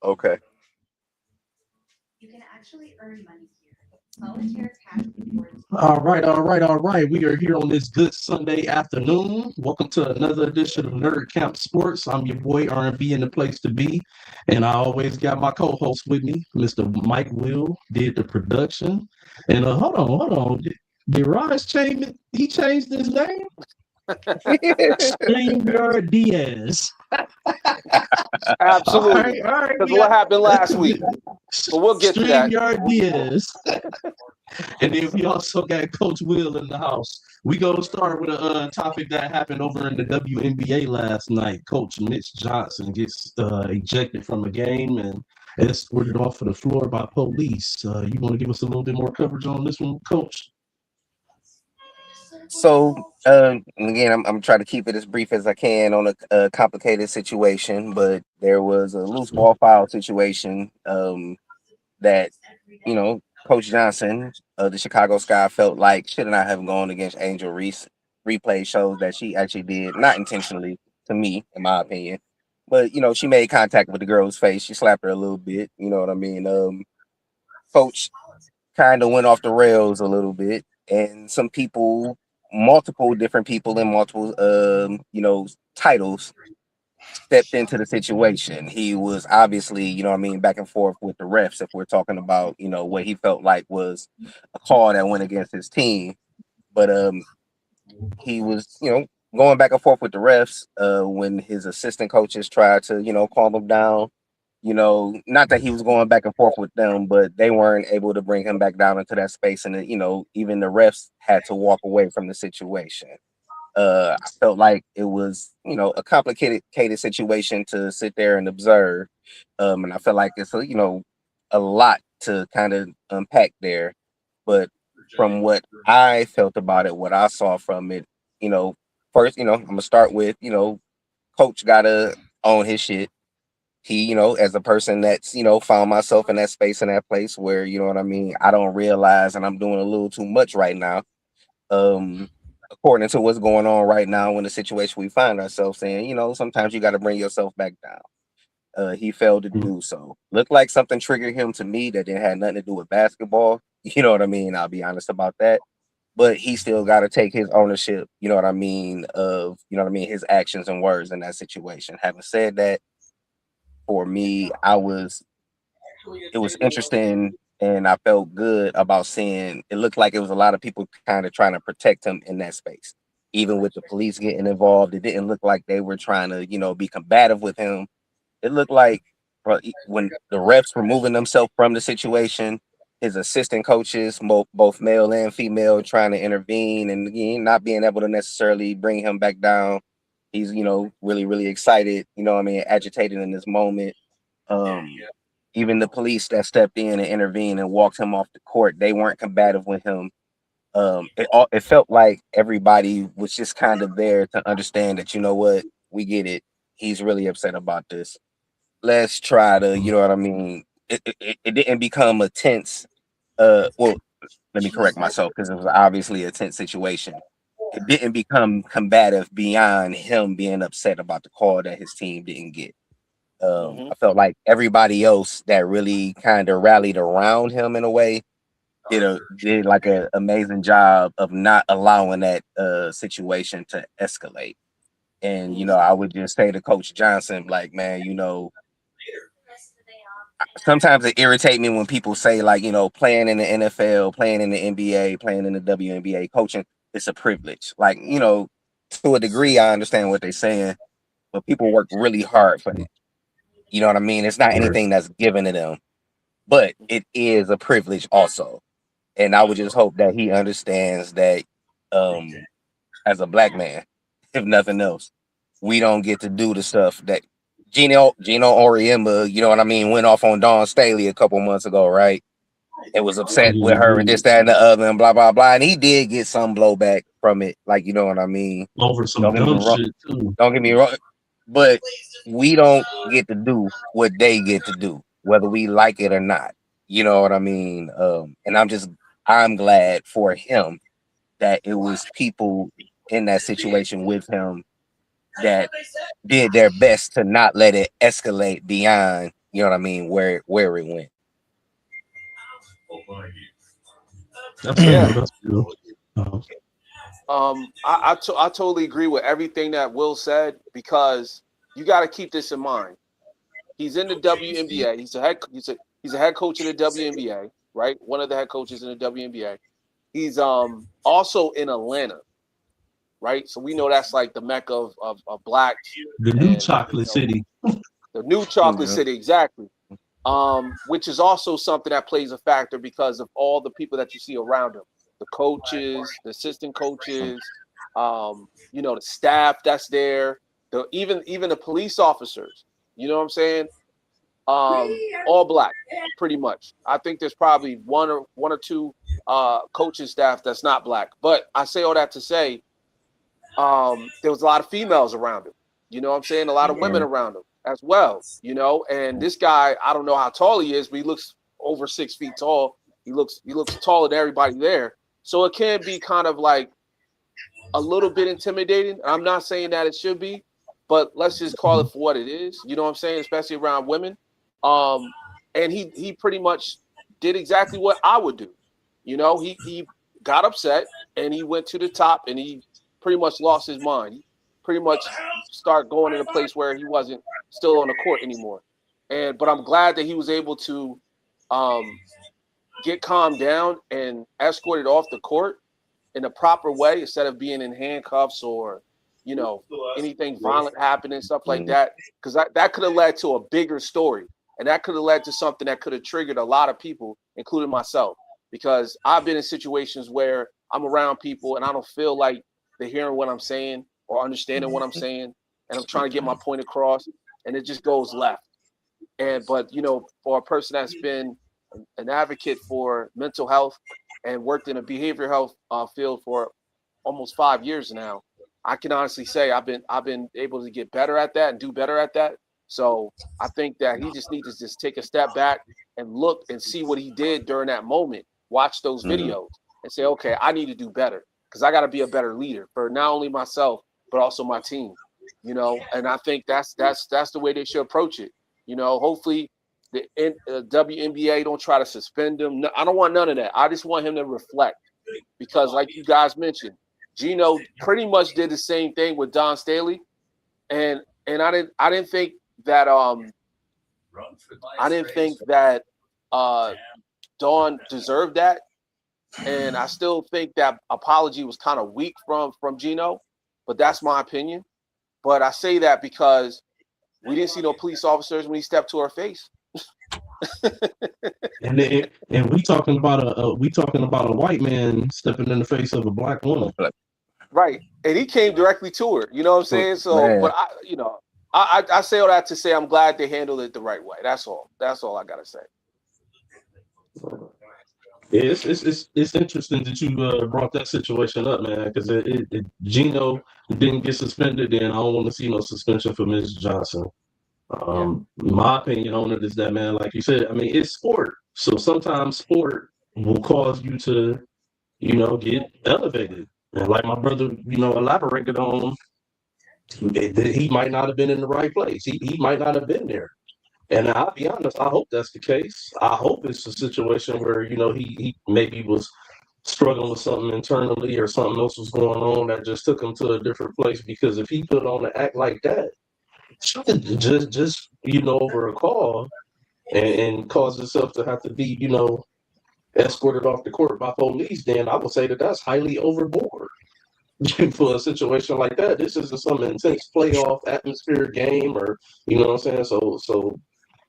Okay. You can actually earn money here. Solitaire cash rewards. All right, all right, all right. We are here on this good Sunday afternoon. Welcome to another edition of Nerdcamp Sports. I'm your boy R&B in the place to be, and I always got my co-host with me, Mr. Mike Will, did the production. And hold on. Did Raj change it? He changed his name? StreamYard Diaz. Absolutely. All right. Because what happened last week? But we'll get to that. StreamYard Diaz. And then we also got Coach Will in the house. We gonna start with a topic that happened over in the WNBA last night. Coach Mitch Johnson gets ejected from a game and escorted off of the floor by police. You want to give us a little bit more coverage on this one, Coach? So again, I'm trying to keep it as brief as I can on a complicated situation, but there was a loose ball foul situation that Coach Johnson of the Chicago Sky felt like should not have gone against Angel Reese. Replay shows that she actually did not intentionally, to me, in my opinion, but she made contact with the girl's face. She slapped her a little bit. You know what I mean? Coach kind of went off the rails a little bit, and some people, multiple different people in multiple titles stepped into the situation. He was obviously, back and forth with the refs if we're talking about, what he felt like was a call that went against his team. But he was, going back and forth with the refs when his assistant coaches tried to, calm him down. Not that he was going back and forth with them, but they weren't able to bring him back down into that space. And, even the refs had to walk away from the situation. I felt like it was, a complicated situation to sit there and observe. And I feel like it's, a lot to kind of unpack there. But from what I felt about it, what I saw from it, first, I'm going to start with, Coach got to own his shit. He, as a person that's, found myself in that space, in that place where, I don't realize and I'm doing a little too much right now. According to what's going on right now in the situation we find ourselves in, sometimes you got to bring yourself back down. He failed to do so. Looked like something triggered him to me that didn't have nothing to do with basketball. You know what I mean? I'll be honest about that. But he still got to take his ownership, of, his actions and words in that situation. Having said that, for me, it was interesting and I felt good about seeing it looked like it was a lot of people kind of trying to protect him in that space. Even with the police getting involved, it didn't look like they were trying to, be combative with him. It looked like when the refs were moving themselves from the situation, his assistant coaches, both male and female, trying to intervene and again, not being able to necessarily bring him back down. He's, really, really excited, agitated in this moment. Even the police that stepped in and intervened and walked him off the court, they weren't combative with him. It felt like everybody was just kind of there to understand that, what, we get it. He's really upset about this. Let's try to, it didn't become a tense, well, let me correct myself because it was obviously a tense situation. It didn't become combative beyond him being upset about the call that his team didn't get. I felt like everybody else that really kind of rallied around him in a way did like an amazing job of not allowing that situation to escalate. And I would just say to Coach Johnson, like, man, sometimes it irritates me when people say like, playing in the NFL, playing in the NBA, playing in the WNBA, coaching, it's a privilege. Like, to a degree, I understand what they're saying, but people work really hard for it. You know what I mean? It's not anything that's given to them, but it is a privilege also. And I would just hope that he understands that as a black man, if nothing else, we don't get to do the stuff that Gino Oriemba, went off on Dawn Staley a couple months ago, right? It was upset with her and this, that, and the other, and blah, blah, blah. And he did get some blowback from it. Like, you know what I mean? Over some dumb shit, too. Don't get me wrong. But we don't get to do what they get to do, whether we like it or not. You know what I mean? And I'm glad for him that it was people in that situation with him that did their best to not let it escalate beyond, you know what I mean, where it went. That's Yeah. That's true. I totally agree with everything that Will said, because you got to keep this in mind. He's in the WNBA. He's a head coach in the WNBA, right? One of the head coaches in the WNBA. He's also in Atlanta, right? So we know that's like the mecca of blacks. The new chocolate city. The new chocolate city, exactly. Which is also something that plays a factor because of all the people that you see around him, the coaches, the assistant coaches, the staff that's there, even the police officers. You know what I'm saying? All black, pretty much. I think there's probably one or two coaching staff that's not black. But I say all that to say, there was a lot of females around him. You know what I'm saying? A lot of women around him as well, and this guy, I don't know how tall he is, but he looks over 6 feet tall. He looks taller than everybody there. So it can be kind of like a little bit intimidating. I'm not saying that it should be, but let's just call it for what it is. You know what I'm saying? Especially around women. And he pretty much did exactly what I would do. He got upset and he went to the top and he pretty much lost his mind. He pretty much started going in a place where he wasn't still on the court anymore. But I'm glad that he was able to get calmed down and escorted off the court in a proper way instead of being in handcuffs or, anything violent happening, stuff like that. Because that could have led to a bigger story. And that could have led to something that could have triggered a lot of people, including myself. Because I've been in situations where I'm around people and I don't feel like they're hearing what I'm saying or understanding what I'm saying. And I'm trying to get my point across. And it just goes left. But for a person that's been an advocate for mental health and worked in a behavioral health field for almost 5 years now, I can honestly say I've been able to get better at that and do better at that. So I think that he just needs to just take a step back and look and see what he did during that moment, watch those videos and say, okay, I need to do better because I got to be a better leader for not only myself, but also my team, and I think that's the way they should approach it. Hopefully the WNBA don't try to suspend him. No, I don't want none of that. I just want him to reflect because like you guys mentioned, Gino pretty much did the same thing with Don Staley. And I didn't think that Dawn deserved that, and I still think that apology was kind of weak from Gino, but that's my opinion. But I say that because we didn't see no police officers when he stepped to her face. and we talking about a white man stepping in the face of a black woman, right? And he came directly to her. You know what I'm saying? So, man. But I say all that to say I'm glad they handled it the right way. That's all. That's all I gotta say. It's interesting that you brought that situation up, man, because Gino didn't get suspended, and I don't want to see no suspension for Ms. Johnson. My opinion on it is that, man, like you said, I mean, it's sport, so sometimes sport will cause you to, get elevated, and like my brother, elaborated on. He might not have been in the right place. He might not have been there. And I'll be honest, I hope that's the case. I hope it's a situation where, he maybe was struggling with something internally or something else was going on that just took him to a different place. Because if he put on an act like that, just over a call and cause himself to have to be, escorted off the court by police, then I would say that that's highly overboard. For a situation like that, this isn't some intense playoff atmosphere game, or what I'm saying. So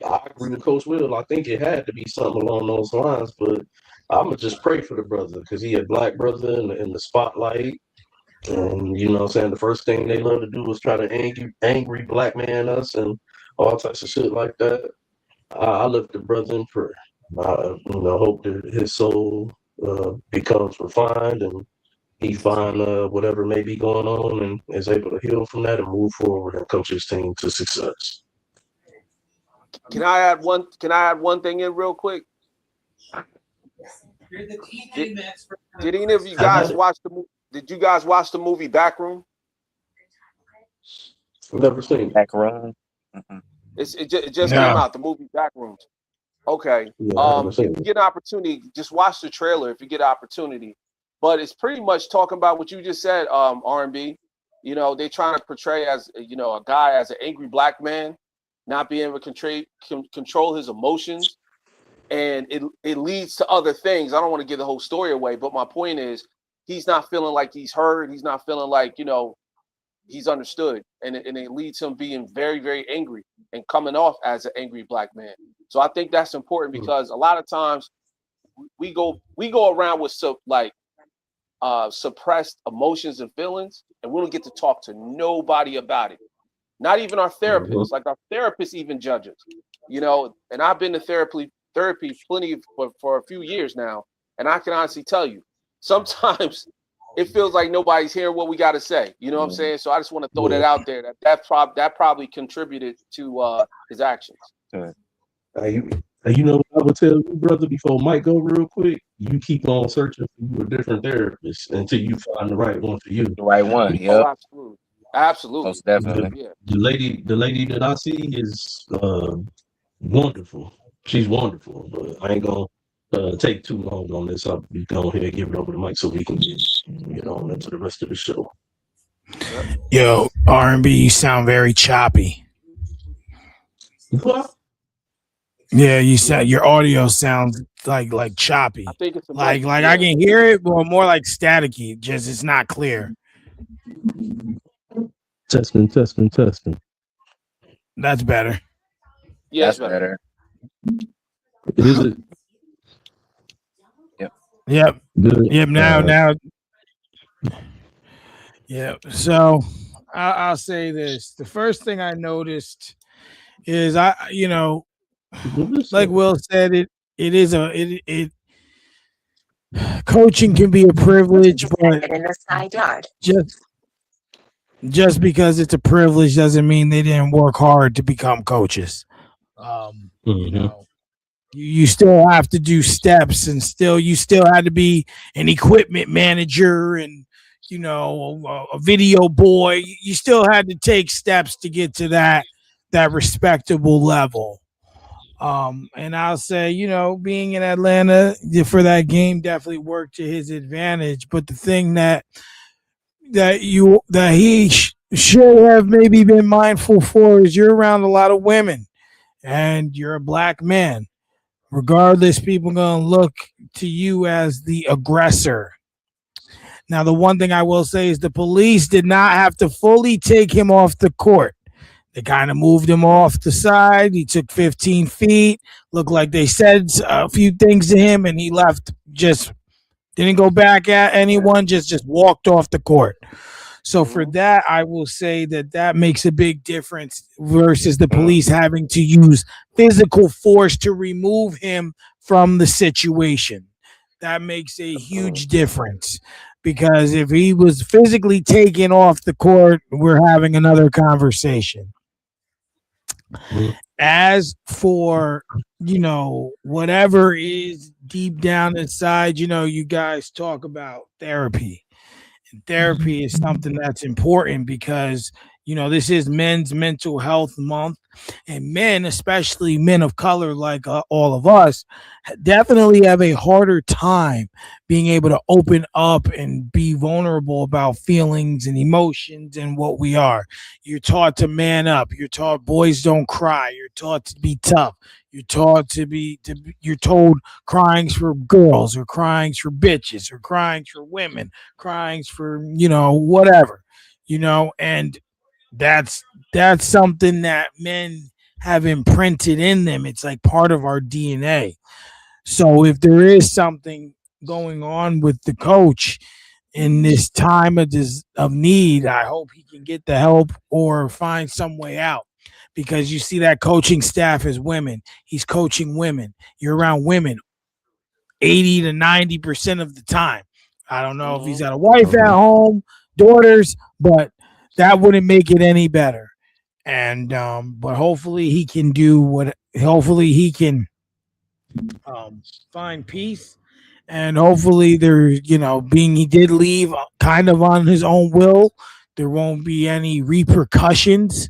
I agree with Coach Will. I think it had to be something along those lines. But I'm gonna just pray for the brother because he a black brother in the spotlight, and what I'm saying. The first thing they love to do is try to angry black man us and all types of shit like that. I lift the brother in prayer. I hope that his soul becomes refined and he find whatever may be going on and is able to heal from that and move forward and coach his team to success. Can I add one thing in real quick? Did any of you guys watch the movie? Did you guys watch the movie Backroom? Never seen Backroom. Mm-hmm. It just came out. The movie Backrooms. Okay. If you get an opportunity, just watch the trailer. If you get an opportunity, but it's pretty much talking about what you just said. R&B. You know, they're trying to portray as a guy as an angry black man, not being able to control his emotions, and it leads to other things. I don't want to give the whole story away, but my point is he's not feeling like he's heard. He's not feeling like he's understood, and it leads him being very, very angry and coming off as an angry black man. So I think that's important because a lot of times we go around with suppressed emotions and feelings, and we don't get to talk to nobody about it. Not even our therapists. Like our therapists even judge us, And I've been to therapy plenty for a few years now, and I can honestly tell you, sometimes it feels like nobody's hearing what we got to say. You know what I'm saying? So I just want to throw that out there. That probably contributed to his actions. You know what I would tell you, brother, before Mike go real quick? You keep on searching for a different therapist until you find the right one for you. The right one, yeah. Oh, absolutely. Most definitely. The lady that I see is wonderful. She's wonderful, but I ain't gonna take too long on this. I'll be going ahead and give it over to Mike so we can get on into the rest of the show. Yo, R&B, you sound very choppy. What? Yeah, your audio sounds like choppy. I think it's like I can hear it, but more like staticky. Just it's not clear. Testing. That's better. Yeah, that's better. Is it? Yep. Good. Yep. Now. Yeah. So I'll say this. The first thing I noticed is like Will said, coaching can be a privilege, but just because it's a privilege doesn't mean they didn't work hard to become coaches. You still have to do steps, and you still had to be an equipment manager and a video boy. You still had to take steps to get to that respectable level. And I'll say, being in Atlanta for that game definitely worked to his advantage. But the thing that he should have maybe been mindful for is you're around a lot of women and you're a black man. Regardless, people are going to look to you as the aggressor. Now, the one thing I will say is the police did not have to fully take him off the court. They kind of moved him off the side. He took 15 feet. Looked like they said a few things to him, and he left. Just didn't go back at anyone. Just walked off the court. So for that, I will say that makes a big difference versus the police having to use physical force to remove him from the situation. That makes a huge difference. Because if he was physically taken off the court, we're having another conversation. As for, whatever is deep down inside, you guys talk about therapy. And therapy is something that's important because, this is Men's Mental Health Month. And men, especially men of color like all of us, definitely have a harder time being able to open up and be vulnerable about feelings and emotions and what we are. You're taught to man up. You're taught boys don't cry. You're taught to be tough. You're taught you're told crying's for girls or crying's for bitches or crying's for women, crying's for, whatever, and that's something that men have imprinted in them. It's like part of our DNA. So if there is something going on with the coach in this time of need, I hope he can get the help or find some way out. Because you see that coaching staff is women. He's coaching women. You're around women 80 to 90% of the time. I don't know if he's got a wife at home, daughters, but that wouldn't make it any better. And but hopefully he can find peace, and hopefully he did leave kind of on his own will, there won't be any repercussions.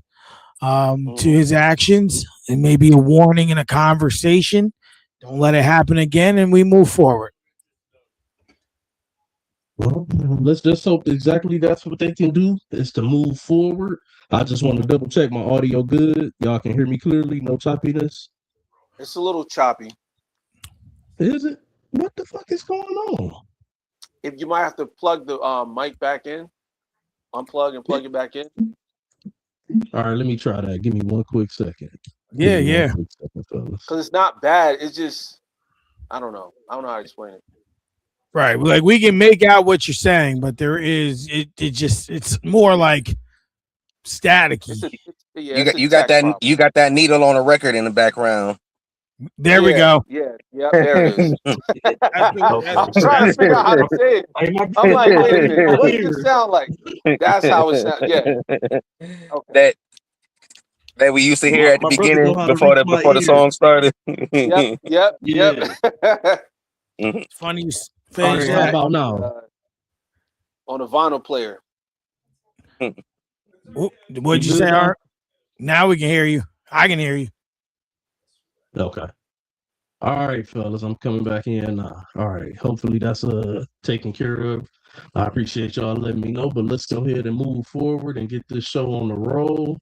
to his actions. It may be a warning in a conversation. Don't let it happen again, and we move forward. Well, let's just hope exactly that's what they can do is to move forward. I just want to double check my audio good. Y'all can hear me clearly, no choppiness. It's a little choppy. Is it? What the fuck is going on? If you might have to plug the mic back in, unplug and plug it back in. All right, let me try that. Give me one quick second. Yeah. Fellas. Because it's not bad. It's just, I don't know. I don't know how to explain it. Right. Like we can make out what you're saying, but there is it's more like staticky. You got that needle on a record in the background. There we go. Yeah, there it is. I'm trying to figure out how to say it. I'm like, wait a minute, what does it sound like? That's how it sounds. Yeah. Okay. That we used to hear at the beginning before the song started. Yep. It's funny you finish that. How about now? On a vinyl player. What'd you say, Art? Now we can hear you. I can hear you. Okay. All right, fellas, I'm coming back in. All right. Hopefully that's taken care of. I appreciate y'all letting me know, but let's go ahead and move forward and get this show on the roll.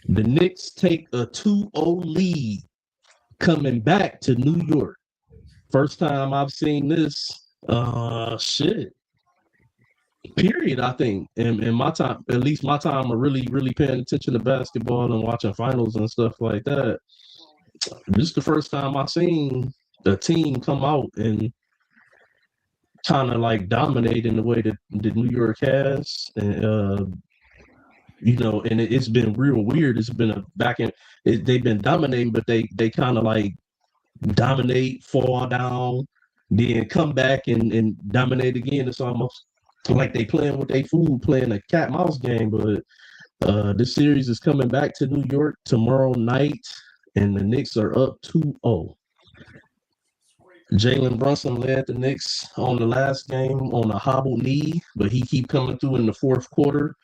The Knicks take a 2-0 lead coming back to New York. First time I've seen this period, I think. In my time, at least my time of really, really paying attention to basketball and watching finals and stuff like that. This is the first time I've seen the team come out and kind of like dominate in the way that New York has. And and it's been real weird. It's been they've been dominating, but they kind of like dominate, fall down, then come back and dominate again. It's almost like they playing with their food, playing a cat mouse game. But this series is coming back to New York tomorrow night, and the Knicks are up 2-0. Jalen Brunson led the Knicks on the last game on a hobbled knee, but he keep coming through in the fourth quarter.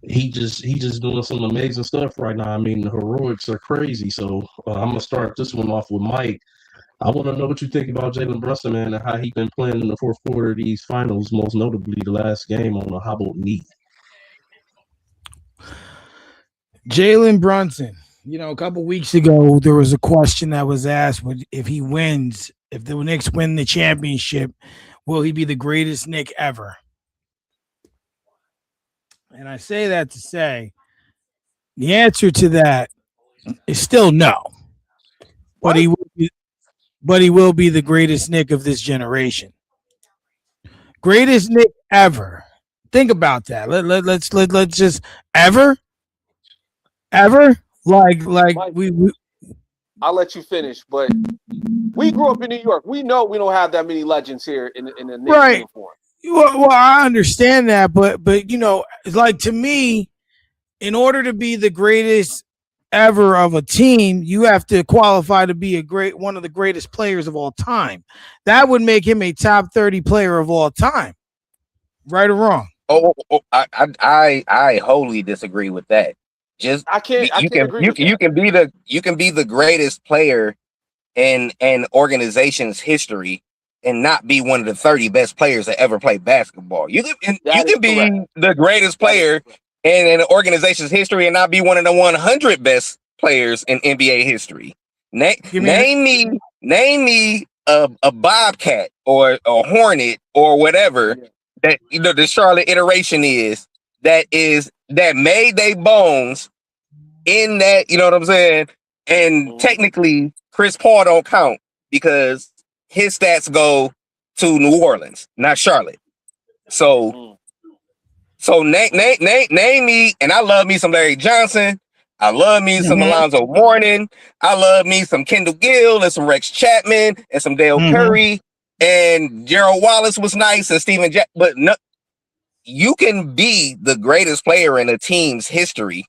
He just doing some amazing stuff right now. I mean, the heroics are crazy. So I'm gonna start this one off with Mike. I want to know what you think about Jalen Brunson, man, and how he been playing in the fourth quarter of these finals, most notably the last game on a hobbled knee. Jalen Brunson. A couple weeks ago, there was a question that was asked: if the Knicks win the championship, will he be the greatest Knick ever? And I say that to say the answer to that is still no. But he will be the greatest Knick of this generation. Greatest Knick ever. Think about that. Let's just ever like Mike, we I'll let you finish, but we grew up in New York. We know we don't have that many legends here in the Knicks uniform. Well, I understand that, but it's like, to me, in order to be the greatest ever of a team, you have to qualify to be one of the greatest players of all time. That would make him a top 30 player of all time. Right or wrong? I wholly disagree with that. I can't agree with that. You can be the greatest player in an organization's history and not be one of the 30 best players that ever played basketball. You can be the greatest player in an organization's history and not be one of the 100 best players in NBA history. Name me a Bobcat or a Hornet or whatever that the Charlotte iteration is that made their bones in that, you know what I'm saying? And technically, Chris Paul don't count because his stats go to New Orleans, not Charlotte. So name me, and I love me some Larry Johnson. I love me some Alonzo Mourning. I love me some Kendall Gill and some Rex Chapman and some Dale Curry, and Gerald Wallace was nice, and Steven Jack. But no, you can be the greatest player in a team's history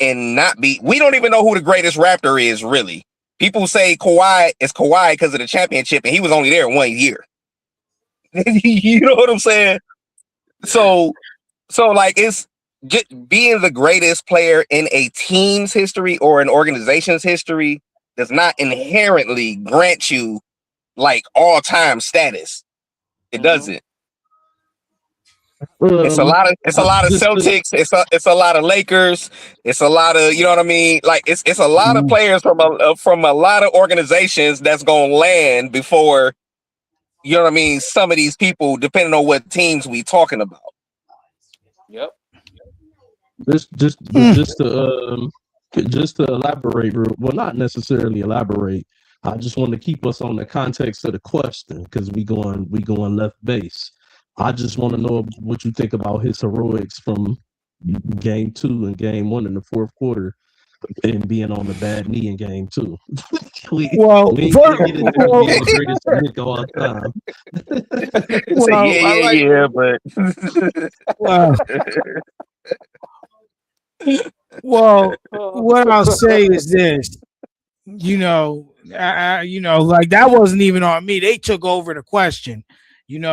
and not be. We don't even know who the greatest Raptor is, really. People say Kawhi is Kawhi because of the championship, and he was only there 1 year. You know what I'm saying? So like being the greatest player in a team's history or an organization's history does not inherently grant you like all-time status. It doesn't. It's a lot of Celtics. It's a lot of Lakers. It's a lot of, you know what I mean. Like it's a lot of players from a lot of organizations that's gonna land before, you know what I mean. Some of these people, depending on what teams we talking about. Yep. Just to elaborate, well, not necessarily elaborate. I just want to keep us on the context of the question because we going left base. I just want to know what you think about his heroics from game 2 and game 1 in the fourth quarter, and being on the bad knee in game 2. we ain't gonna get into being the greatest Nick of all time. Well, what I'll say is this, like that wasn't even on me. They took over the question, but you know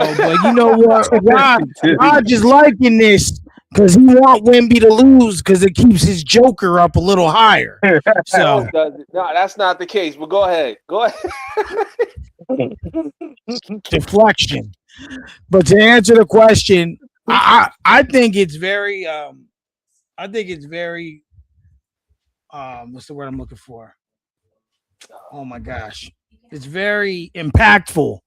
what? Rod is liking this because he want Wemby to lose because it keeps his joker up a little higher. So no, that's not the case. But go ahead. Deflection. But to answer the question, I think it's very what's the word I'm looking for? Oh my gosh. It's very impactful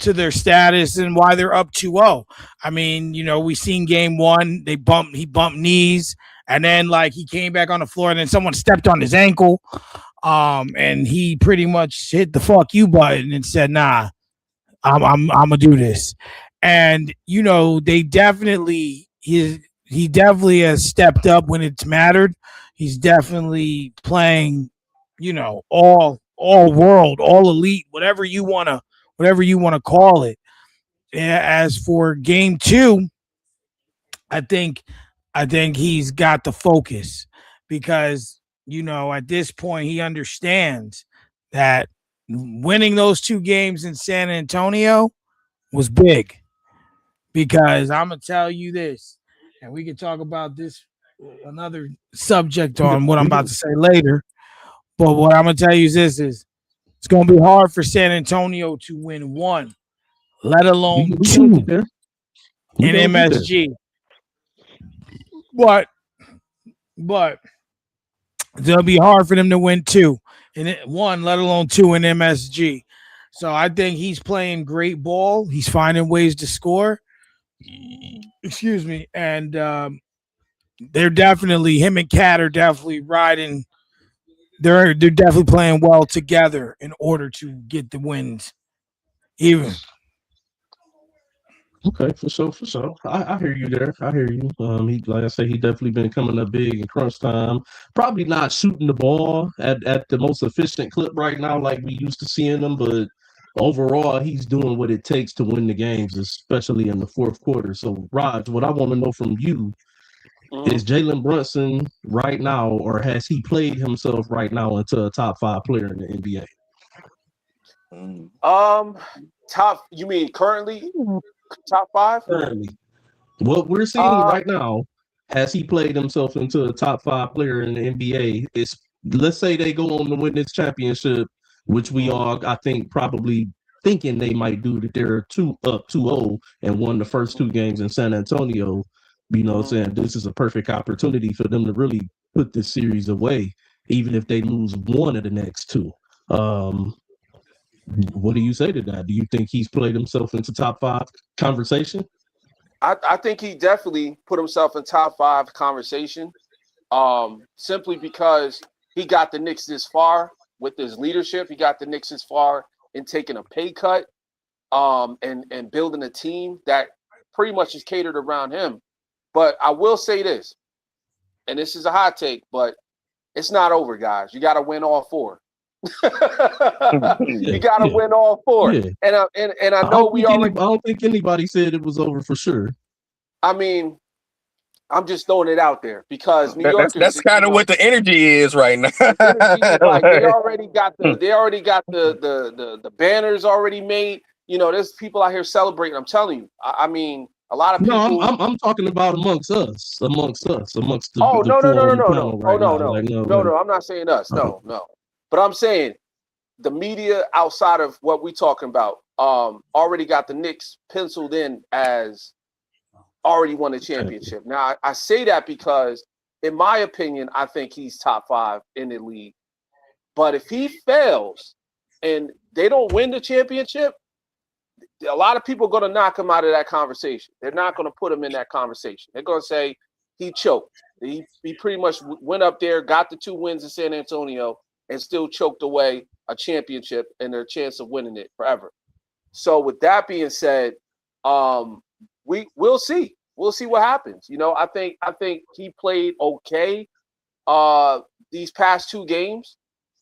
to their status and why they're up 2-0. I mean, we seen game 1, he bumped knees, and then like he came back on the floor and then someone stepped on his ankle. And he pretty much hit the fuck you button and said, nah, I'm gonna do this. And they definitely he definitely has stepped up when it's mattered. He's definitely playing, all world, all elite, whatever you want to call it. As for game 2, I think he's got the focus because, at this point he understands that winning those 2 games in San Antonio was big. Because I'm going to tell you this, and we can talk about this, another subject on what I'm about to say later. But what I'm going to tell you is this is it's going to be hard for San Antonio to win 1, let alone 2 in MSG. But it'll be hard for them to win 2 in 1, let alone 2 in MSG. So I think he's playing great ball. He's finding ways to score. Excuse me. And they're definitely, him and Cat are definitely riding. They're definitely playing well together in order to get the wins. Even. Okay, for sure. I hear you there. I hear you. He, like I say, he definitely been coming up big in crunch time. Probably not shooting the ball at the most efficient clip right now, like we used to seeing him, but overall, he's doing what it takes to win the games, especially in the fourth quarter. So, Raj, what I want to know from you is Jalen Brunson right now, or has he played himself right now into a top 5 player in the NBA? Top, you mean currently? Top 5? Currently. What we're seeing right now, has he played himself into a top 5 player in the NBA? Let's say they go on to win this championship, which we all, I think, probably thinking they might do, that they're 2-0 and won the first 2 games in San Antonio. You know what I'm saying? This is a perfect opportunity for them to really put this series away, even if they lose 1 of the next 2. What do you say to that? Do you think he's played himself into top 5 conversation? I think he definitely put himself in top 5 conversation, simply because he got the Knicks this far with his leadership. He got the Knicks this far in taking a pay cut, and building a team that pretty much is catered around him. But I will say this, and this is a hot take, but it's not over, guys. You got to win all 4. You got to win all 4. Yeah. And I know I don't think anybody said it was over for sure. I mean, I'm just throwing it out there because New York. That's kind of what the energy is right now. Like they already got the banners already made. There's people out here celebrating. I'm telling you. I mean, A lot of No, people. I'm talking about amongst the Oh, the no, no, four no, no, on the no, panel no. Oh, right no, now. no. Like, no, No, like, no. I'm not saying us. No, no. But I'm saying the media outside of what we talking about already got the Knicks penciled in as already won the championship. Now, I say that because, in my opinion, I think he's top 5 in the league. But if he fails and they don't win the championship, a lot of people are going to knock him out of that conversation. They're not going to put him in that conversation. They're going to say he choked. He pretty much went up there, got the 2 wins in San Antonio, and still choked away a championship and their chance of winning it forever. So with that being said, we'll see. We'll see what happens. You know, I think he played okay these past 2 games.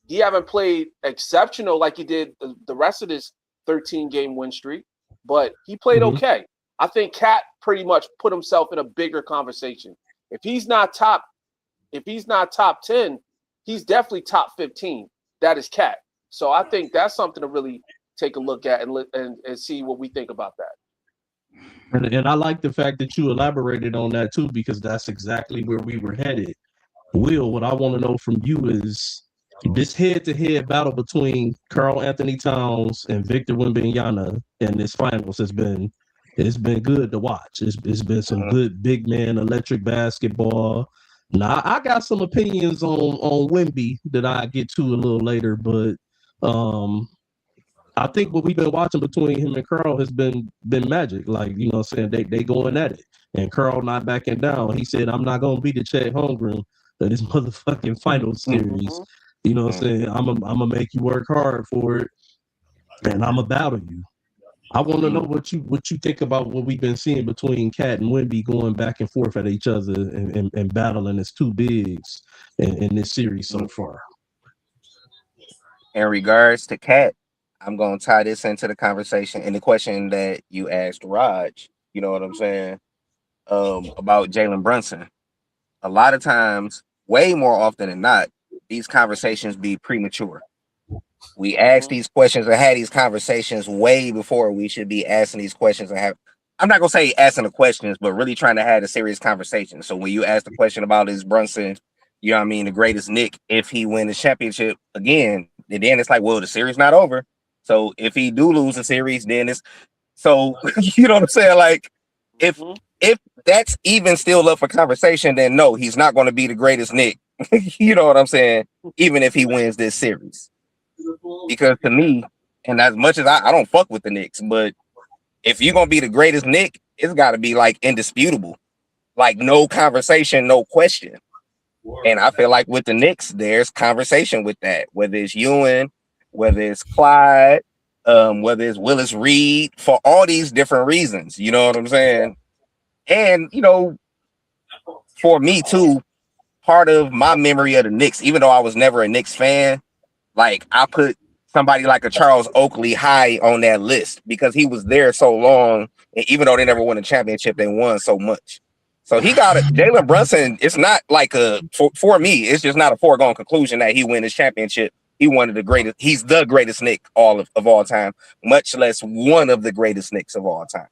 He haven't played exceptional like he did the rest of this 13-game win streak, but he played okay. I think Cat pretty much put himself in a bigger conversation. If he's not top 10, he's definitely top 15. That is Cat. So I think that's something to really take a look at and see what we think about that. And I like the fact that you elaborated on that too, because that's exactly where we were headed. Will, what I want to know from you is this head-to-head battle between Karl Anthony Towns and Victor Wembanyama in this finals it's been good to watch. It's been some good big man electric basketball. Now I got some opinions on Wemby that I get to a little later, but I think what we've been watching between him and Karl has been magic. Like, you know what I'm saying? They going at it. And Karl not backing down. He said, I'm not gonna be the Chet Holmgren of this motherfucking final series. You know what I'm saying? I'm gonna make you work hard for it, and I'm gonna battle you. I want to know what you think about what we've been seeing between Cat and Wemby going back and forth at each other and battling as 2 bigs in this series so far. In regards to Cat, I'm gonna tie this into the conversation and the question that you asked Raj. You know what I'm saying? About Jalen Brunson. A lot of times, way more often than not, these conversations be premature. We ask these questions and had these conversations way before we should be asking these questions and have. I'm not gonna say asking the questions, but really trying to have a serious conversation. So when you ask the question about is Brunson, you know what I mean, the greatest Nick if he win the championship again, and then it's like, well, the series not over. So if he do lose the series, then it's so you know what I'm saying? Like if that's even still up for conversation, then no, he's not going to be the greatest Nick. You know what I'm saying? Even if he wins this series. Because to me, and as much as I don't fuck with the Knicks, but if you're gonna be the greatest Nick, it's gotta be like indisputable. Like no conversation, no question. And I feel like with the Knicks, there's conversation with that. Whether it's Ewan, whether it's Clyde, whether it's Willis Reed, for all these different reasons. You know what I'm saying? And you know, for me too, part of my memory of the Knicks, even though I was never a Knicks fan, like I put somebody like a Charles Oakley high on that list because he was there so long, and even though they never won a championship, they won so much. So he got it. Jalen Brunson, it's not like for me, it's just not a foregone conclusion that he win his championship. He's the greatest Knick of all time, much less one of the greatest Knicks of all time.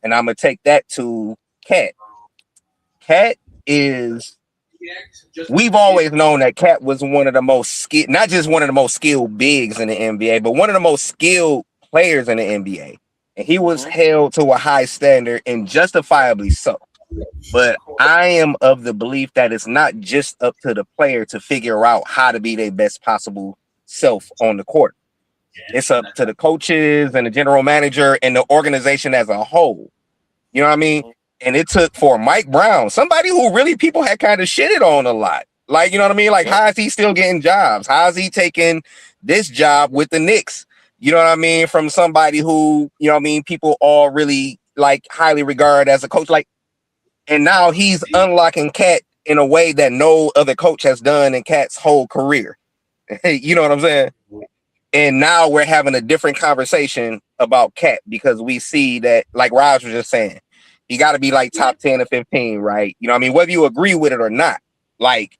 And I'm gonna take that to Cat. Cat is. We've always known that Cat was one of the most skilled, not just one of the most skilled bigs in the NBA, but one of the most skilled players in the NBA. And he was held to a high standard, and justifiably so. But I am of the belief that it's not just up to the player to figure out how to be their best possible self on the court. It's up to the coaches and the general manager and the organization as a whole. You know what I mean? And it took for Mike Brown, somebody who really people had kind of shitted on a lot. Like, you know what I mean? Like, how is he still getting jobs? How is he taking this job with the Knicks? You know what I mean? From somebody who, you know what I mean, people all really like highly regard as a coach. Like, and now he's unlocking Cat in a way that no other coach has done in Cat's whole career. You know what I'm saying? And now we're having a different conversation about Cat because we see that, like Raj was just saying, he got to be like top 10 or 15, right? You know what I mean? Whether you agree with it or not, like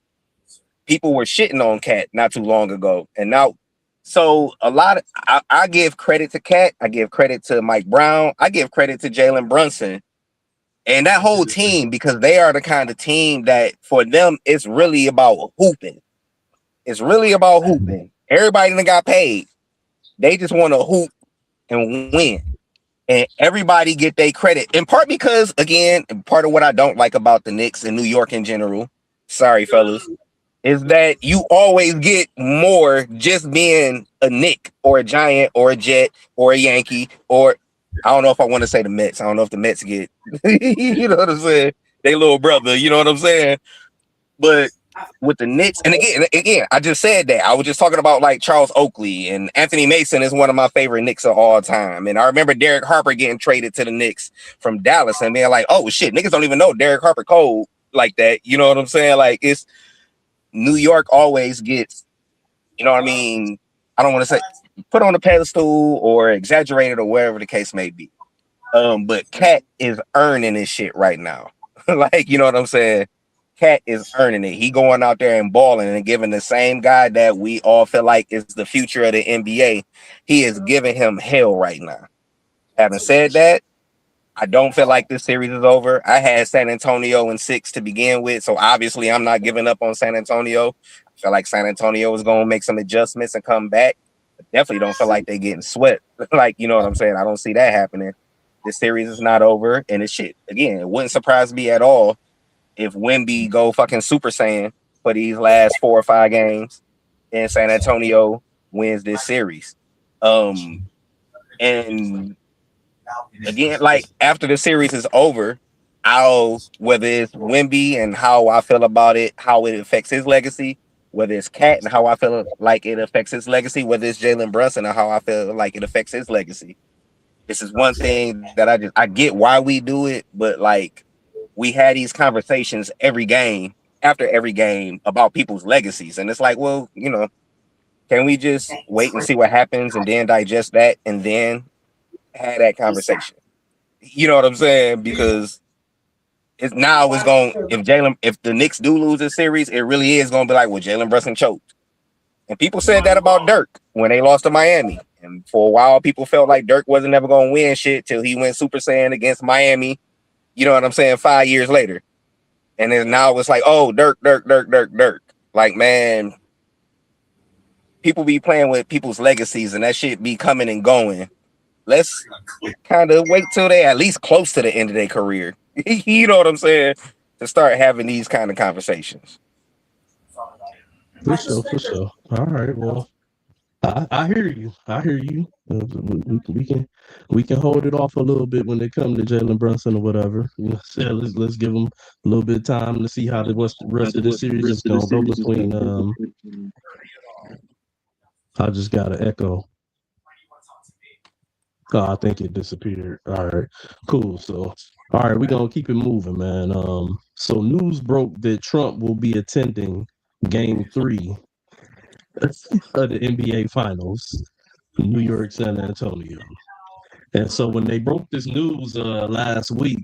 people were shitting on Cat not too long ago. And now, so a lot of, I give credit to Cat. I give credit to Mike Brown. I give credit to Jalen Brunson And that whole team, because they are the kind of team that for them, it's really about hooping. It's really about hooping. Everybody that got paid. They just want to hoop and win. And everybody get their credit. In part because, again, part of what I don't like about the Knicks and New York in general, sorry, fellas, is that you always get more just being a Knick or a Giant or a Jet or a Yankee or I don't know if I want to say the Mets. I don't know if the Mets get, you know what I'm saying? They little brother, you know what I'm saying? But with the Knicks, and again, I just said that. I was just talking about like Charles Oakley and Anthony Mason is one of my favorite Knicks of all time. And I remember Derek Harper getting traded to the Knicks from Dallas and being like, oh shit, niggas don't even know Derek Harper cold like that. You know what I'm saying? Like it's New York always gets, you know what I mean? I don't want to say put on a pedestal or exaggerated or whatever the case may be. But Cat is earning this shit right now. Like, you know what I'm saying? Cat is earning it. He going out there and balling and giving the same guy that we all feel like is the future of the NBA. He is giving him hell right now. Having said that, I don't feel like this series is over. I had San Antonio in 6 to begin with, so obviously I'm not giving up on San Antonio. I feel like San Antonio is going to make some adjustments and come back. But definitely don't feel like they're getting swept. Like, you know what I'm saying? I don't see that happening. This series is not over, and it's shit. Again, it wouldn't surprise me at all if Wemby go fucking Super Saiyan for these last 4 or 5 games and San Antonio wins this series. And again, like after the series is over, whether it's Wemby and how I feel about it, how it affects his legacy, whether it's Cat and how I feel like it affects his legacy, whether it's Jalen Brunson and how I feel like it affects his legacy. This is one thing that I get why we do it, but like we had these conversations every game after every game about people's legacies. And it's like, well, you know, can we just wait and see what happens and then digest that and then have that conversation? You know what I'm saying? Because it's going, if the Knicks do lose this series, it really is going to be like, well, Jalen Brunson choked. And people said that about Dirk when they lost to Miami. And for a while, people felt like Dirk wasn't ever going to win shit till he went Super Saiyan against Miami. You know what I'm saying? 5 years later. And then now it's like, oh, Dirk. Like, man, people be playing with people's legacies and that shit be coming and going. Let's kind of wait till they at least close to the end of their career. You know what I'm saying? To start having these kind of conversations. For sure. All right, well, I hear you. We can hold it off a little bit when they come to Jalen Brunson or whatever. You know, so let's give them a little bit of time to see how the rest of the series is going to go between. I just got an echo. Oh, I think it disappeared. All right, cool. So, all right, we're gonna keep it moving, man. So news broke that Trump will be attending Game 3 of the NBA Finals, New York, San Antonio. And so when they broke this news last week,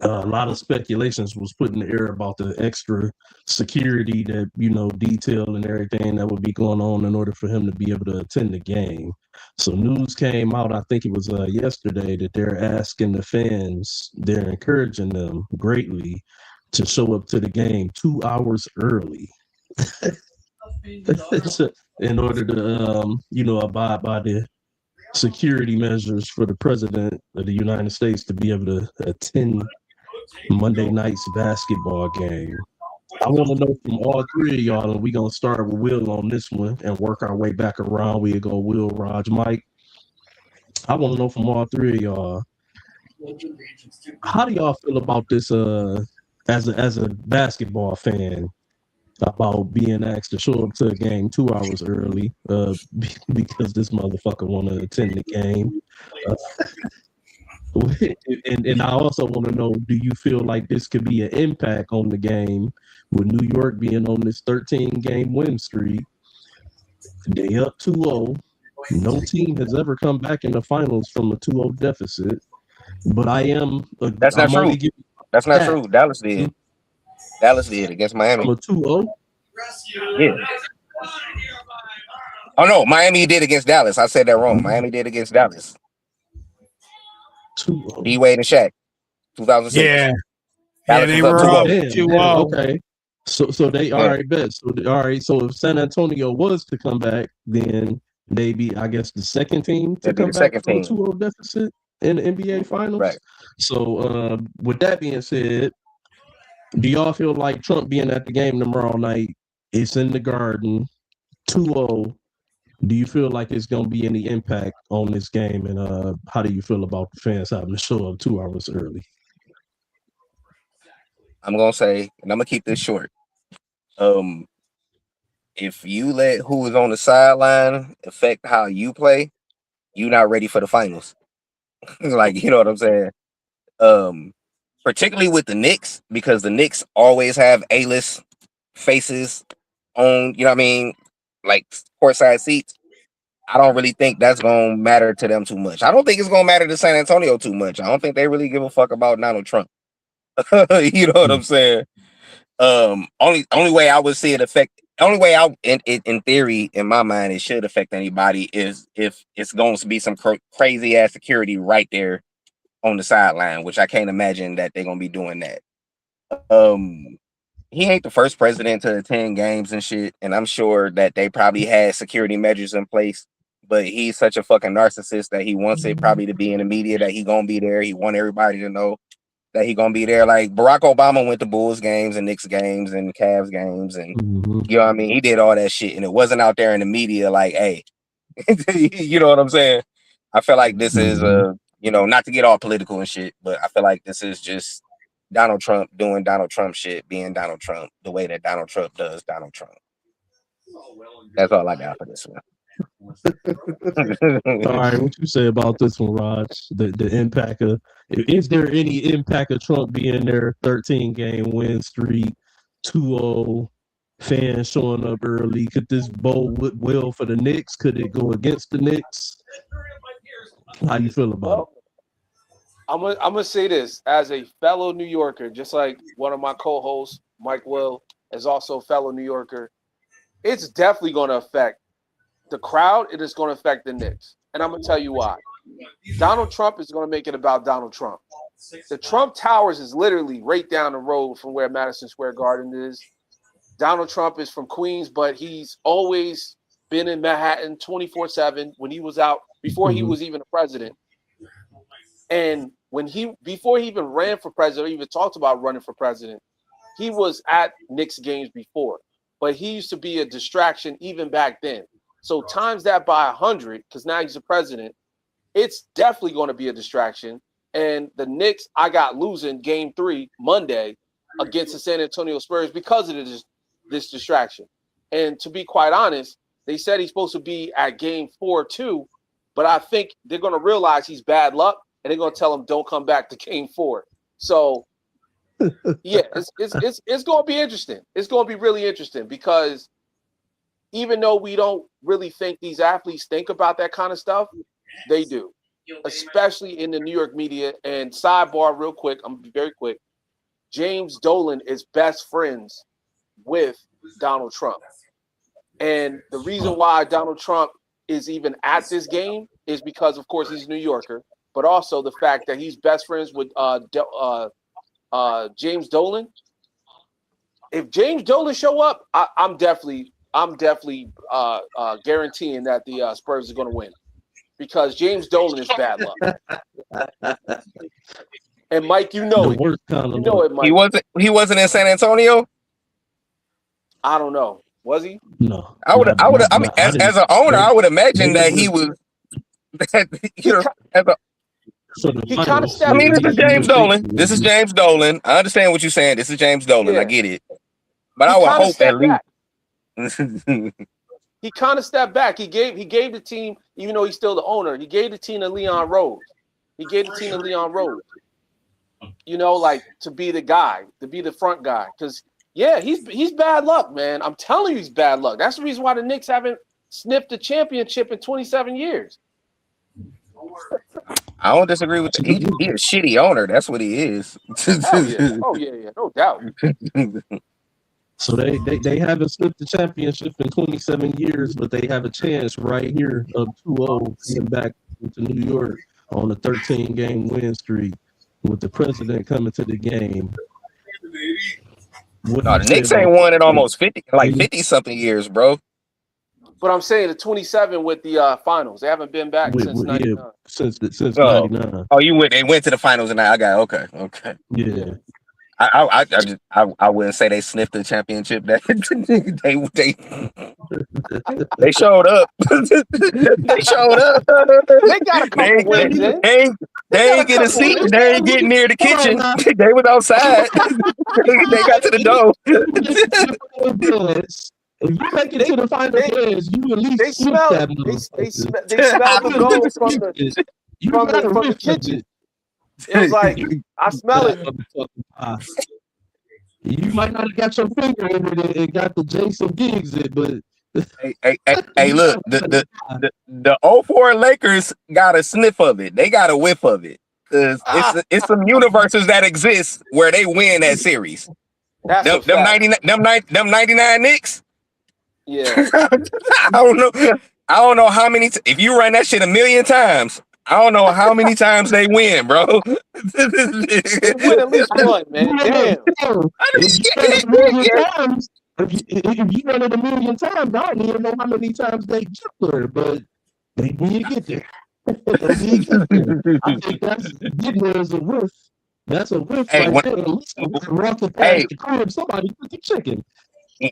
a lot of speculations was put in the air about the extra security that, you know, detail and everything that would be going on in order for him to be able to attend the game. So news came out, I think it was yesterday, that they're asking the fans, they're encouraging them greatly to show up to the game 2 hours early. In order to, you know, abide by the security measures for the president of the United States to be able to attend Monday night's basketball game. I want to know from all three of y'all, and we're going to start with Will on this one and work our way back around. We'll go Will, Raj, Mike. I want to know from all three of y'all, how do y'all feel about this as a basketball fan, about being asked to show up to a game 2 hours early because this motherfucker want to attend the game? And I also want to know, do you feel like this could be an impact on the game with New York being on this 13-game win streak? They up 2-0. No team has ever come back in the finals from a 2-0 deficit. But That's not true. That's not true. Dallas did. Dallas did against Miami. From a 2-0? Yeah. Oh, no. Miami did against Dallas. I said that wrong. Miami did against Dallas. 2-0. D-Wade and Shaq. 2006. Yeah. Dallas they was were up up 2-0. 2-0. Okay. So they all Yeah. right, bet. So if San Antonio was to come back, then maybe I guess the second team to That'd be come the back second from a team. 2-0 deficit in the NBA Finals. Right. So with that being said, do y'all feel like Trump being at the game tomorrow night? It's in the Garden, 2-0. Do you feel like it's gonna be any impact on this game? And how do you feel about the fans having to show up 2 hours early? I'm gonna say, and I'm gonna keep this short. If you let who is on the sideline affect how you play, you're not ready for the finals. Like, you know what I'm saying? Particularly with the Knicks, because the Knicks always have A-list faces on, you know what I mean, like courtside seats. I don't really think that's gonna matter to them too much. I don't think it's gonna matter to San Antonio too much. I don't think they really give a fuck about Donald Trump. You know what I'm saying? Only way I would see it affect. Only way I, in theory, in my mind, it should affect anybody is if it's going to be some crazy ass security right there on the sideline, which I can't imagine that they're gonna be doing that. He ain't the first president to attend games and shit, and I'm sure that they probably had security measures in place. But he's such a fucking narcissist that he wants it probably to be in the media that he gonna be there. He want everybody to know that he gonna be there. Like Barack Obama went to Bulls games and Knicks games and Cavs games, and you know what I mean. He did all that shit, and it wasn't out there in the media like, hey, you know what I'm saying? I feel like this is you know, not to get all political and shit, but I feel like this is just Donald Trump doing Donald Trump shit, being Donald Trump the way that Donald Trump does Donald Trump. That's all I got for this one. All right, what you say about this one, Raj? The impact of, is there any impact of Trump being there? 13-game win streak, 2-0, fans showing up early. Could this bode well for the Knicks? Could it go against the Knicks? How you feel about it? I'm gonna say this as a fellow New Yorker, just like one of my co-hosts, Mike Will, is also a fellow New Yorker. It's definitely going to affect the crowd. It is going to affect the Knicks, and I'm gonna tell you why. Donald Trump is going to make it about Donald Trump. The Trump Towers is literally right down the road from where Madison Square Garden is. Donald Trump is from Queens, but he's always been in Manhattan 24/7 when he was out before he was even a president. And before he even ran for president, or even talked about running for president, he was at Knicks games before. But he used to be a distraction even back then. So times that by 100, because now he's the president, it's definitely going to be a distraction. And the Knicks, I got losing game 3 Monday against the San Antonio Spurs because of this distraction. And to be quite honest, they said he's supposed to be at game 4 too, but I think they're going to realize he's bad luck, and they're going to tell him don't come back to game 4. So yeah, it's going to be interesting. It's going to be really interesting because even though we don't really think these athletes think about that kind of stuff, they do, especially in the New York media. And sidebar real quick, I'm going to be very quick. James Dolan is best friends with Donald Trump. And the reason why Donald Trump is even at this game is because, of course, he's a New Yorker, but also the fact that he's best friends with James Dolan. If James Dolan show up, I'm definitely guaranteeing that the Spurs are going to win because James Dolan is bad luck. And Mike, you know it. You know it, Mike. He wasn't in San Antonio. I don't know. Was he? No. I would. I mean, as an owner, I would imagine that he was. You know, he kind of stepped. I mean, this is James Dolan. This is James Dolan. I understand what you're saying. This is James Dolan. Yeah. I get it. But I would hope at least. He kind of stepped back. He gave the team, even though he's still the owner, he gave the team to Leon Rose. You know, like to be the guy, to be the front guy. Because yeah, he's bad luck, man. I'm telling you, he's bad luck. That's the reason why the Knicks haven't sniffed a championship in 27 years. I don't disagree with that. He's a shitty owner. That's what he is. Yeah. Oh yeah, no doubt. So they haven't slipped the championship in 27 years, but they have a chance right here of 2-0 getting back into New York on a 13-game win streak. with the president coming to the game. No, the Knicks ain't won in almost 50 something years, bro. But I'm saying the 27 with the finals. They haven't been back since 99. Yeah, since 99. Oh, they went to the finals and I got okay. Yeah. I wouldn't say they sniffed the championship. They showed up. They showed up. They got a couple wins. They ain't get a seat. They ain't getting near the kitchen. They was outside. They got to the door. If you make it to the final dance, you at least they smell it. They smell the gold from the kitchen. It was like, I smell it. You might not have got your finger in it and got the Jason Giggs it, but hey, look, the 04 Lakers got a sniff of it. They got a whiff of it. Cause it's some universes that exist where they win that series. Them 99 Knicks. Yeah. I don't know how many. If you run that shit a million times, I don't know how many times they win, bro. They win at least one, man. Damn. If you run it a million times, I don't even know how many times they get there, but they did get there. I think that's getting there as a whiff. That's a whiff right there. Somebody put the chicken.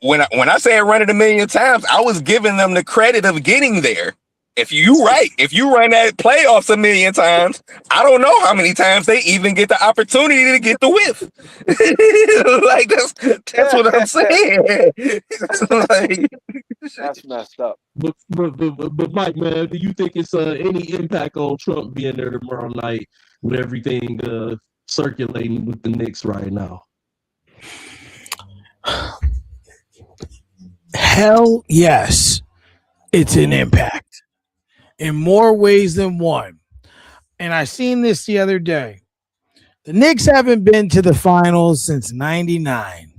When I say run it a million times, I was giving them the credit of getting there. If you run that playoffs a million times, I don't know how many times they even get the opportunity to get the whiff. Like that's what I'm saying. That's messed up. But Mike, man, do you think it's any impact on Trump being there tomorrow night with everything circulating with the Knicks right now? Hell yes, it's an impact in more ways than one. And I seen this the other day. The Knicks haven't been to the finals since 99.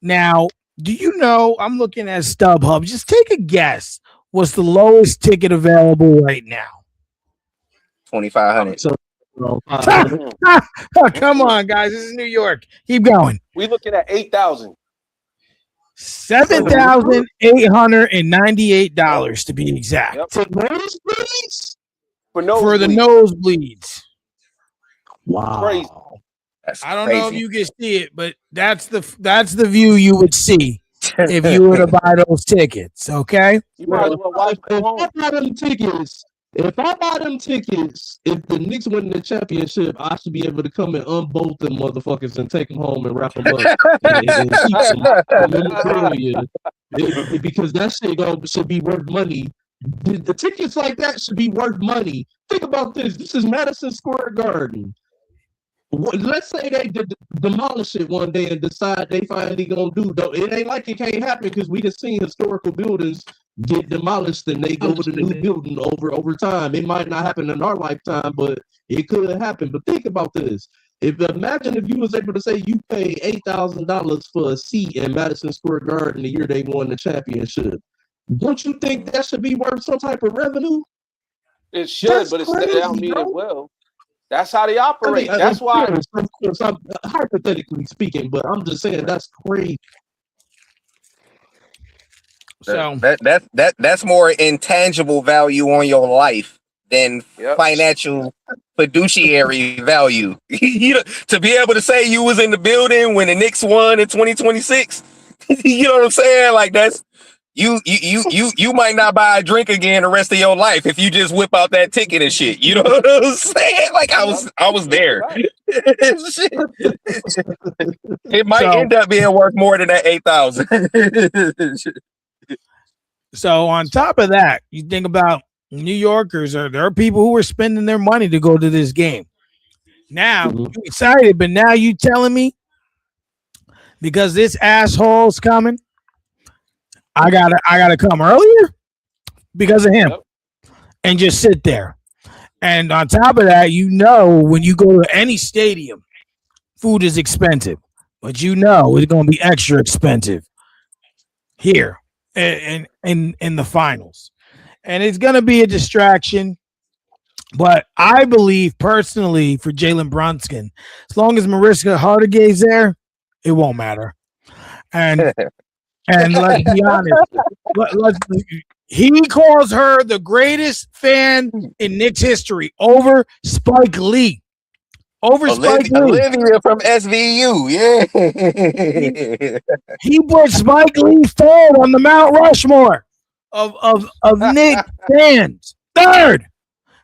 Now, do you know, I'm looking at StubHub. Just take a guess. What's the lowest ticket available right now? 2,500. Come on, guys. This is New York. Keep going. We looking at 8,000. $7,898 to be exact. Yep. For the nosebleeds. Wow. Crazy. I don't know if you can see it, but that's the view you would see if you were to buy those tickets. Okay. You might as well watch If I buy them tickets, if the Knicks win the championship, I should be able to come and unbolt them motherfuckers and take them home and wrap them up and keep them because that shit should be worth money. The tickets like that should be worth money. Think about this. This is Madison Square Garden. Let's say they demolish it one day and decide they finally gonna do though. It ain't like it can't happen because we just seen historical buildings get demolished and they go with a new building over time. It might not happen in our lifetime, but it could happen. But think about this. Imagine if you was able to say you paid $8,000 for a seat in Madison Square Garden the year they won the championship. Don't you think that should be worth some type of revenue? It should, but I don't mean it will. That's how they operate. I mean, that's why. Of course, I'm hypothetically speaking, but I'm just saying that's crazy. So that's more intangible value on your life than financial fiduciary value. To be able to say you was in the building when the Knicks won in 2026, you know what I'm saying? Like that's you might not buy a drink again the rest of your life if you just whip out that ticket and shit. You know what I'm saying? Like I was there. It might end up being worth more than that 8,000. So on top of that, you think about New Yorkers, there are people who are spending their money to go to this game. Now you excited, but now you telling me because this asshole's coming, I gotta come earlier because of him and just sit there. And on top of that, when you go to any stadium, food is expensive, but it's gonna be extra expensive here. In the finals, and it's gonna be a distraction. But I believe personally for Jalen Brunson, as long as Mariska Hargitay's there, it won't matter. And let's be honest, he calls her the greatest fan in Knicks history over Spike Lee. Olivia from SVU, yeah. He put Spike Lee third on the Mount Rushmore of Knicks fans. Third.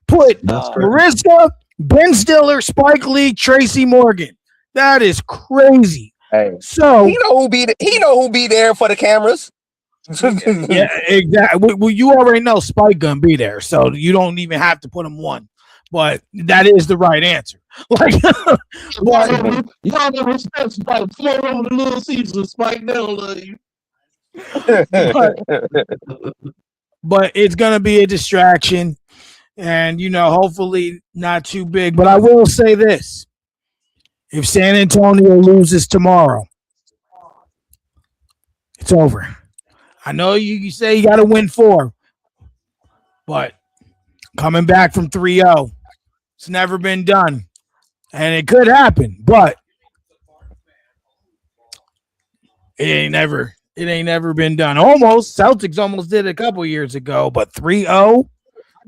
Put Mariska, Ben Stiller, Spike Lee, Tracy Morgan. That is crazy. Hey, so he know who be there for the cameras. Yeah, exactly. Well, you already know Spike gonna be there, so you don't even have to put him one. But that is the right answer. Like, y'all never respect Spike. Float on the Little Caesar. Spike don't love you. but it's gonna be a distraction, and hopefully not too big. But I will say this: if San Antonio loses tomorrow, it's over. I know you say you got to win 4, but coming back from 3-0, it's never been done. And it could happen, but it ain't never been done. Celtics almost did it a couple years ago, but 3-0,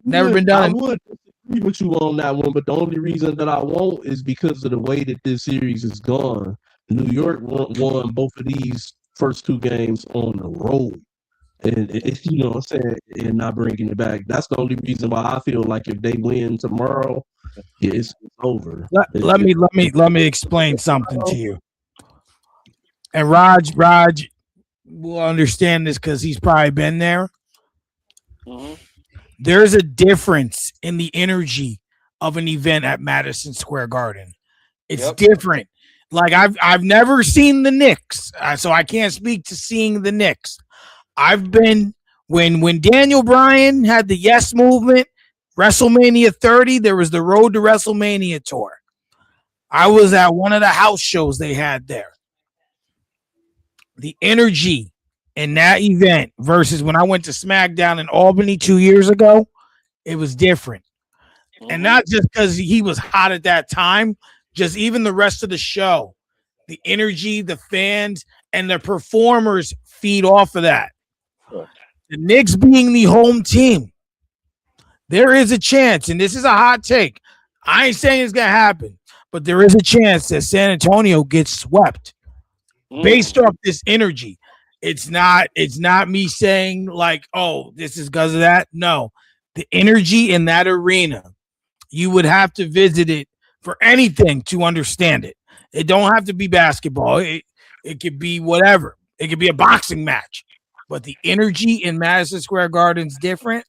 never been done. I would agree with you on that one, but the only reason that I won't is because of the way that this series is gone. New York won both of these first 2 games on the road. And if you know what I'm saying, and not bringing it back, that's the only reason why I feel like if they win tomorrow, it's over. Let me explain something to you. And Raj will understand this because he's probably been there. Mm-hmm. There's a difference in the energy of an event at Madison Square Garden. It's different. Like I've never seen the Knicks, so I can't speak to seeing the Knicks. I've been when Daniel Bryan had the Yes Movement, WrestleMania 30, there was the Road to WrestleMania tour. I was at one of the house shows they had there. The energy in that event versus when I went to SmackDown in Albany 2 years ago, it was different. Mm-hmm. And not just because he was hot at that time, just even the rest of the show, the energy, the fans, and the performers feed off of that. The Knicks being the home team, there is a chance, and this is a hot take. I ain't saying it's going to happen, but there is a chance that San Antonio gets swept based off this energy. It's not me saying like, oh, this is because of that. No, the energy in that arena, you would have to visit it for anything to understand it. It don't have to be basketball. It could be whatever. It could be a boxing match. But the energy in Madison Square Garden is different,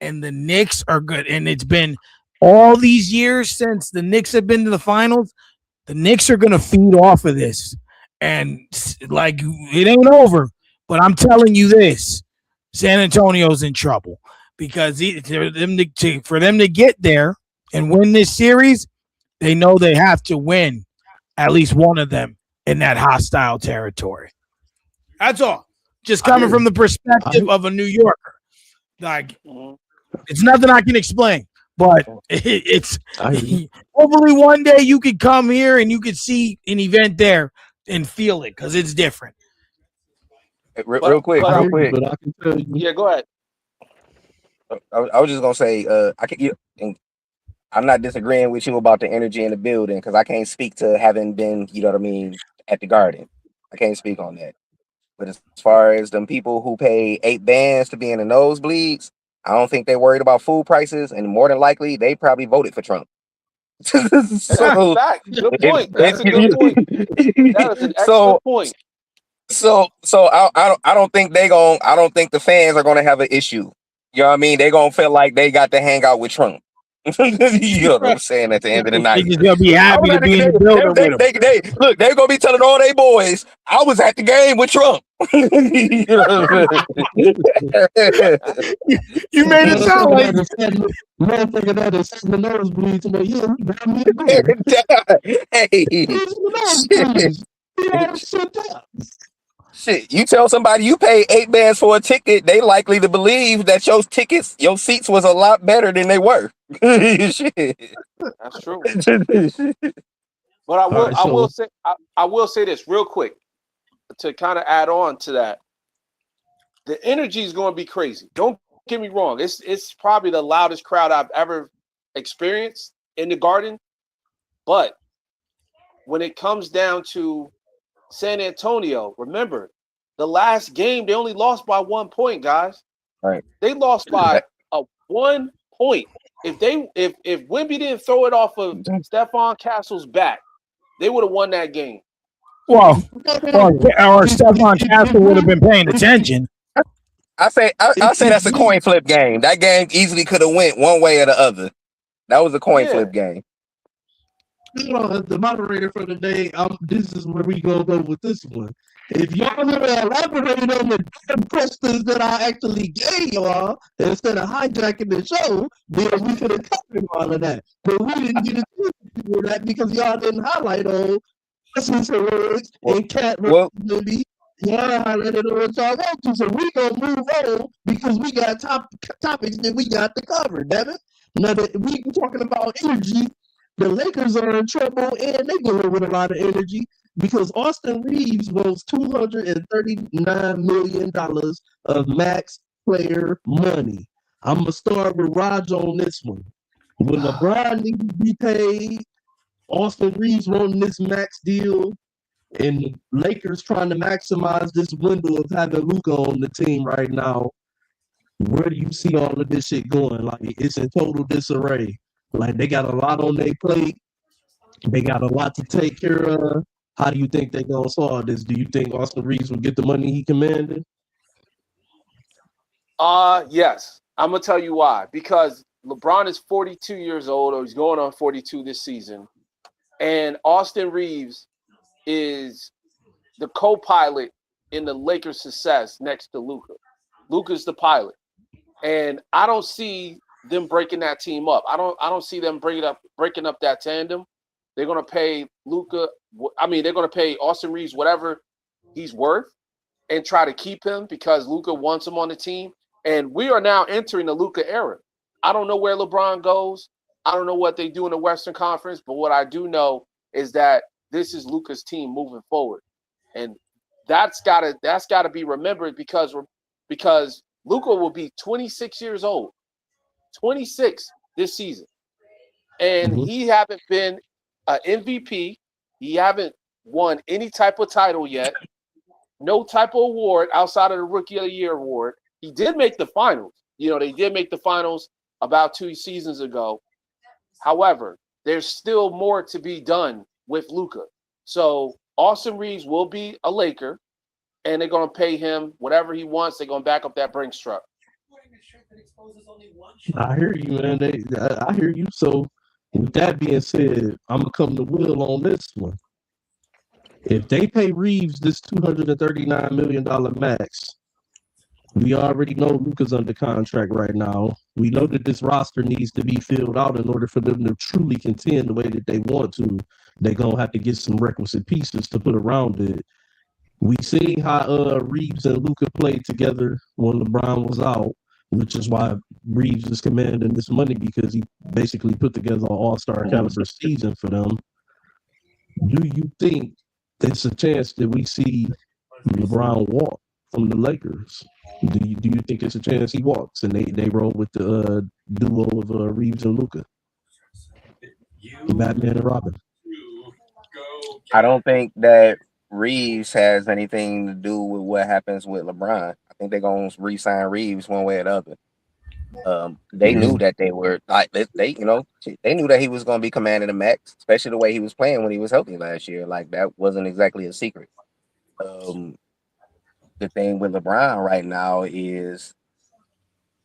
and the Knicks are good. And it's been all these years since the Knicks have been to the finals. The Knicks are going to feed off of this. And, like, it ain't over. But I'm telling you this, San Antonio's in trouble. Because for them to get there and win this series, they know they have to win at least one of them in that hostile territory. That's all. Just coming from the perspective of a New Yorker. Like, it's nothing I can explain, but it's hopefully one day you could come here and you could see an event there and feel it because it's different. Real quick. But I can tell you. Yeah, go ahead. I was just gonna say, I'm not disagreeing with you about the energy in the building because I can't speak to having been, you know what I mean, at the Garden. I can't speak on that. But as far as them people who pay $8 to be in the nosebleeds, I don't think they're worried about food prices, and more than likely, they probably voted for Trump. Good point. That's a good point. That is an excellent point. So I don't think I don't think the fans are gonna have an issue. You know what I mean? They're gonna feel like they got to hang out with Trump. You know what I'm saying? At the end of the night, they're gonna be happy to be in the building with them. Look, they're gonna be telling all their boys, "I was at the game with Trump." You know you made it sound like motherfucker that is the nosebleeds. Hey, Shit, you tell somebody you pay $8 for a ticket, they likely to believe that your seats was a lot better than they were. Shit. That's true. Shit. But I will, right, I will so say, I will say this real quick to kind of add on to that. The energy is going to be crazy. Don't get me wrong. It's probably the loudest crowd I've ever experienced in the Garden. But when it comes down to San Antonio, remember the last game they only lost by 1 point, guys. Right. They lost by a 1 point. If Wemby didn't throw it off of Stephon Castle's back, they would have won that game. Well, or Stephon Castle would have been paying attention. I say that's a coin flip game. That game easily could have went one way or the other. That was a coin flip game. The moderator for the day, this is where we gonna go with this one. If y'all remember elaborating on the damn questions that I actually gave y'all instead of hijacking the show, then we could have covered all of that. But we didn't get to do that because y'all didn't highlight on Christmas heroics and cat movie. Y'all highlighted on what y'all want to. So we gonna move on because we got topics that we got to cover, damn it. Now that we talking about energy, the Lakers are in trouble and they dealing with a lot of energy because Austin Reeves wants $239 million of max player money. I'm going to start with Raj on this one. When LeBron needs to be paid, Austin Reeves running this max deal, and the Lakers trying to maximize this window of having Luka on the team right now. Where do you see all of this shit going? Like, it's in total disarray. Like, they got a lot on their plate. They got a lot to take care of. How do you think they're going to solve this? Do you think Austin Reeves will get the money he commanded? Yes. I'm going to tell you why. Because LeBron is 42 years old, or he's going on 42 this season. And Austin Reeves is the co-pilot in the Lakers' success next to Luka. Luka's the pilot. And I don't see them breaking that team up. I don't see them breaking up that tandem. They're going to pay Luka. They're going to pay Austin Reeves whatever he's worth and try to keep him because Luka wants him on the team. And we are now entering the Luka era. I don't know where LeBron goes. I don't know what they do in the Western Conference, but what I do know is that this is Luka's team moving forward. And that's gotta be remembered because Luka will be 26 years old. 26 this season. And he haven't been an MVP. He haven't won any type of title yet. No type of award outside of the Rookie of the Year award. He did make the finals. They did make the finals about 2 seasons ago. However, there's still more to be done with Luka. So Austin Reeves will be a Laker, and they're going to pay him whatever he wants. They're going to back up that Brinks truck. I hear you, man. I hear you. So, with that being said, I'm going to come to Will on this one. If they pay Reeves this $239 million max, we already know Luka's under contract right now. We know that this roster needs to be filled out in order for them to truly contend the way that they want to. They're going to have to get some requisite pieces to put around it. We see how Reeves and Luka played together when LeBron was out, which is why Reeves is commanding this money because he basically put together an all-star caliber season for them. Do you think there's a chance that we see LeBron walk from the Lakers? Do you think it's a chance he walks and they roll with the duo of Reeves and Luka? Batman and Robin. I don't think that Reeves has anything to do with what happens with LeBron. I think they're gonna re-sign Reeves one way or the other. They knew that they were like they knew that he was gonna be commanding the max, especially the way he was playing when he was healthy last year. Like that wasn't exactly a secret. The thing with LeBron right now is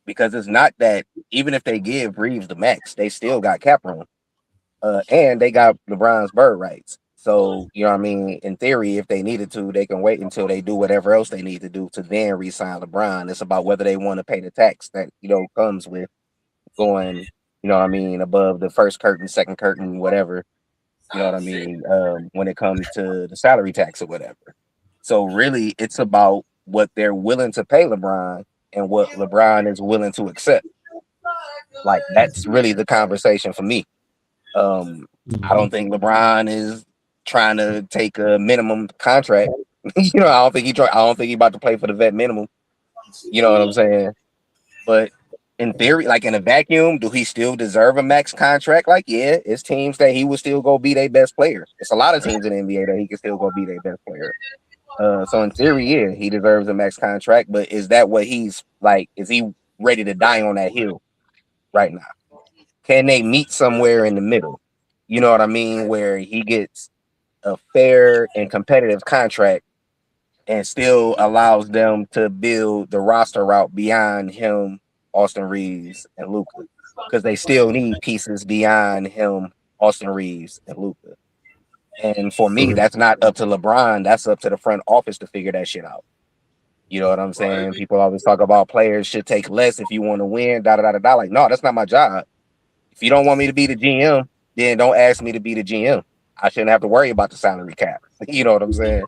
because it's not that even if they give Reeves the max, they still got cap room. And they got LeBron's bird rights. So, in theory, if they needed to, they can wait until they do whatever else they need to do to then re-sign LeBron. It's about whether they want to pay the tax that, comes with going, above the first curtain, second curtain, whatever, when it comes to the salary tax or whatever. So really, it's about what they're willing to pay LeBron and what LeBron is willing to accept. Like that's really the conversation for me. I don't think LeBron is trying to take a minimum contract. I don't think I don't think he about to play for the vet minimum. You know what I'm saying? But in theory, like in a vacuum, do he still deserve a max contract? Like, yeah, it's teams that he would still go be their best player. It's a lot of teams in the NBA that he can still go be their best player. So in theory, yeah, he deserves a max contract. But is that what he's like? Is he ready to die on that hill right now? Can they meet somewhere in the middle? You know what I mean? Where he gets a fair and competitive contract and still allows them to build the roster out beyond him, Austin Reeves, and Luka. Because they still need pieces beyond him, Austin Reeves, and Luka. And for me, that's not up to LeBron. That's up to the front office to figure that shit out. You know what I'm saying? People always talk about players should take less if you want to win, da-da-da-da-da. Like, no, that's not my job. If you don't want me to be the GM, then don't ask me to be the GM. I shouldn't have to worry about the salary cap. You know what I'm saying?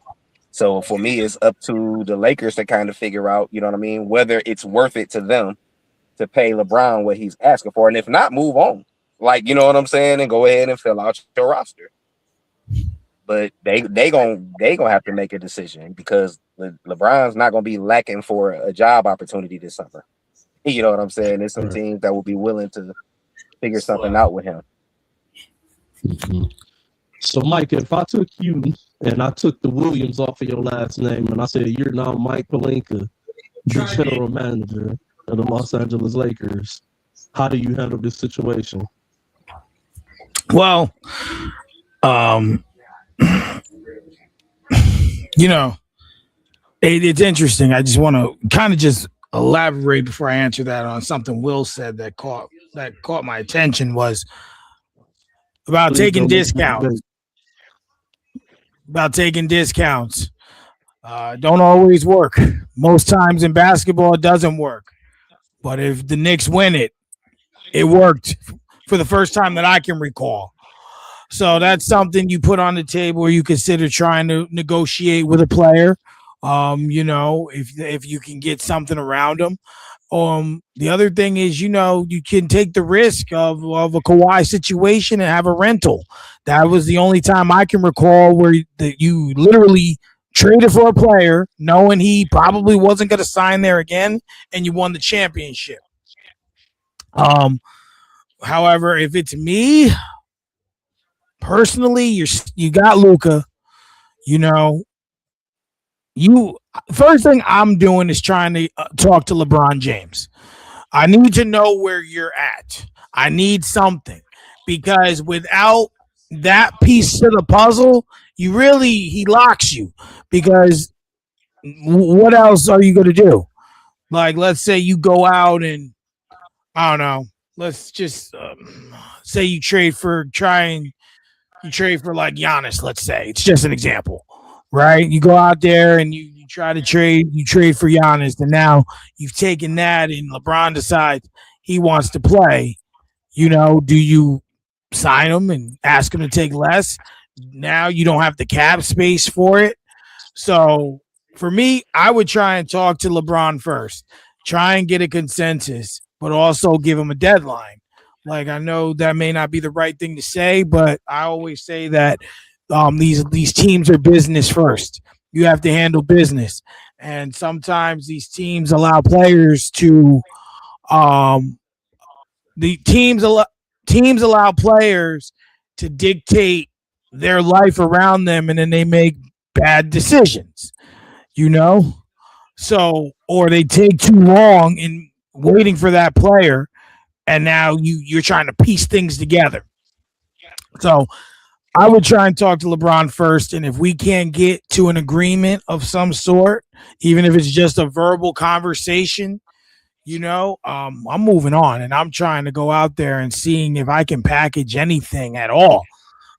So for me, it's up to the Lakers to kind of figure out, you know what I mean, whether it's worth it to them to pay LeBron what he's asking for. And if not, move on. Like, you know what I'm saying? And go ahead and fill out your roster. But they gonna have to make a decision because LeBron's not gonna be lacking for a job opportunity this summer. You know what I'm saying? There's some teams that will be willing to figure something out with him. Mm-hmm. So, Mike, if I took you and I took the Williams off of your last name and I said you're now Mike Pelinka, the general manager of the Los Angeles Lakers, how do you handle this situation? Well, it's interesting. I just want to kind of just elaborate before I answer that on something Will said that caught my attention was about taking discounts. Don't always work. Most times in basketball, it doesn't work. But if the Knicks win it, it worked for the first time that I can recall. So that's something you put on the table or you consider trying to negotiate with a player. If you can get something around them. The other thing is, you can take the risk of a Kawhi situation and have a rental. That was the only time I can recall where you literally traded for a player knowing he probably wasn't going to sign there again, and you won the championship. However, if it's me personally, you got Luka. First thing I'm doing is trying to talk to LeBron James. I need to know where you're at. I need something because without that piece to the puzzle, he locks you because what else are you going to do? Like, let's say you go out and I don't know. Let's just say you trade for like Giannis. Let's say it's just an example. Right, you go out there and you try to trade. You trade for Giannis, and now you've taken that, and LeBron decides he wants to play. Do you sign him and ask him to take less? Now you don't have the cap space for it. So for me, I would try and talk to LeBron first, try and get a consensus, but also give him a deadline. Like I know that may not be the right thing to say, but I always say that. These teams are business first. You have to handle business, and sometimes these teams allow players to. Teams allow players to dictate their life around them, and then they make bad decisions. So or they take too long in waiting for that player, and now you're trying to piece things together. So. I would try and talk to LeBron first, and if we can't get to an agreement of some sort, even if it's just a verbal conversation, I'm moving on, and I'm trying to go out there and seeing if I can package anything at all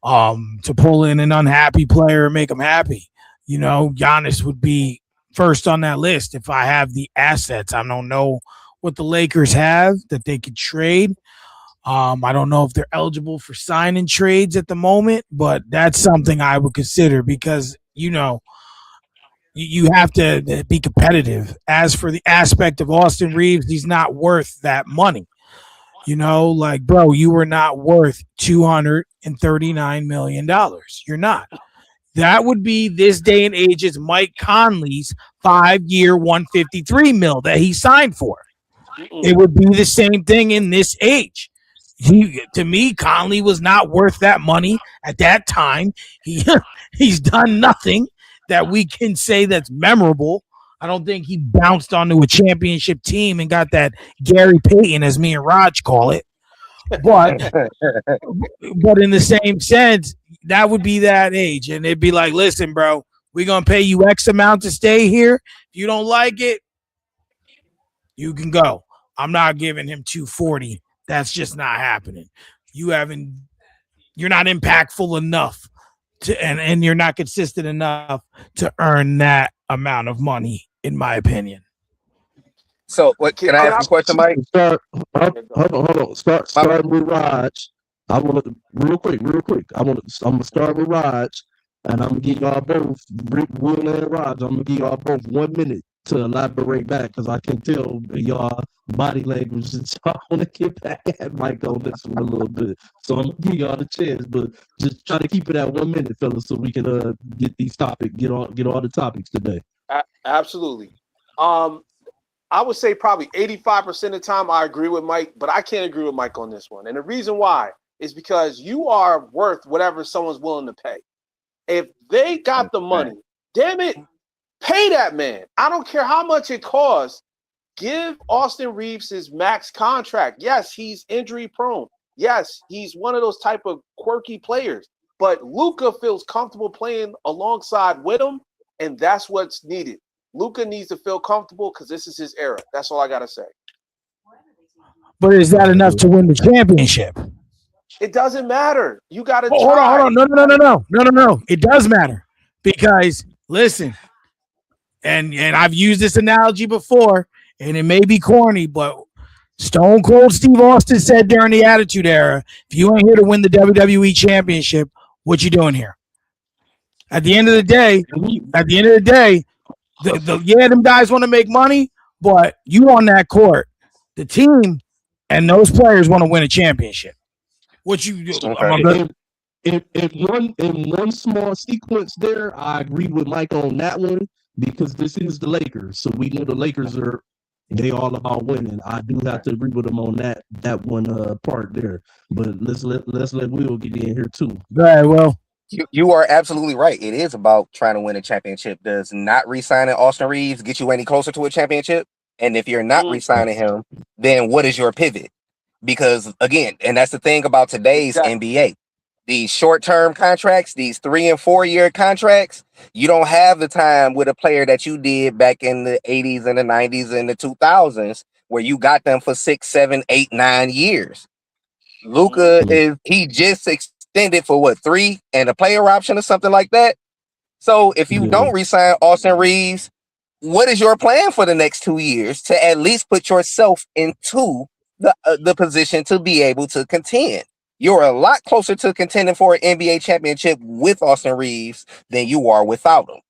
to pull in an unhappy player and make him happy. Giannis would be first on that list if I have the assets. I don't know what the Lakers have that they could trade. I don't know if they're eligible for sign-in trades at the moment, but that's something I would consider because, you have to be competitive. As for the aspect of Austin Reeves, he's not worth that money. You know, like, bro, you were not worth $239 million. You're not. That would be this day and age's Mike Conley's 5-year, $153 million that he signed for. It would be the same thing in this age. To me, Conley was not worth that money at that time. He's done nothing that we can say that's memorable. I don't think he bounced onto a championship team and got that Gary Payton, as me and Raj call it. But in the same sense, that would be that age. And it'd be like, listen, bro, we're going to pay you X amount to stay here. If you don't like it, you can go. I'm not giving him 240. That's just not happening. You're not impactful enough and you're not consistent enough to earn that amount of money, in my opinion. So, what can I ask a question, Mike? Hold on. Start with Raj. I want to real quick. I'm gonna start with Raj, and I'm gonna give y'all both, Will and Raj. I'm gonna give y'all both 1 minute to elaborate back, because I can tell y'all body language and so I want to get back at Mike on this one a little bit. So I'm gonna give y'all the chance, but just try to keep it at 1 minute, fellas, so we can get these topics, get all the topics today. Absolutely. I would say probably 85% of the time I agree with Mike, but I can't agree with Mike on this one. And the reason why is because you are worth whatever someone's willing to pay. If they got the money, damn it, pay that man. I don't care how much it costs. Give Austin Reeves his max contract. Yes, he's injury prone. Yes, he's one of those type of quirky players. But Luka feels comfortable playing alongside with him, and that's what's needed. Luka needs to feel comfortable because this is his era. That's all I got to say. But is that enough to win the championship? It doesn't matter. You got to try. Hold on. No. It does matter because, listen, and I've used this analogy before, and it may be corny, but Stone Cold Steve Austin said during the Attitude Era, if you ain't here to win the WWE Championship, what you doing here? At the end of the day, them guys want to make money, but you on that court, the team and those players want to win a championship. What you do? Okay. In one small sequence there, I agree with Mike on that one, because this is the Lakers, so we know the Lakers they all about winning. I do have to agree with him on that one part there. But let's let Will get in here too. Right, well. You are absolutely right. It is about trying to win a championship. Does not re-signing Austin Reeves get you any closer to a championship? And if you're not re-signing him, then what is your pivot? Because again, and that's the thing about today's NBA, these short-term contracts, these 3 and 4 year contracts, you don't have the time with a player that you did back in the 80s and the 90s and the 2000s, where you got them for 6, 7, 8, 9 years. Luka he just extended for what, 3 and a player option or something like that. So if you don't re-sign Austin Reeves, what is your plan for the next 2 years to at least put yourself into the position to be able to contend? You're a lot closer to contending for an NBA championship with Austin Reeves than you are without him.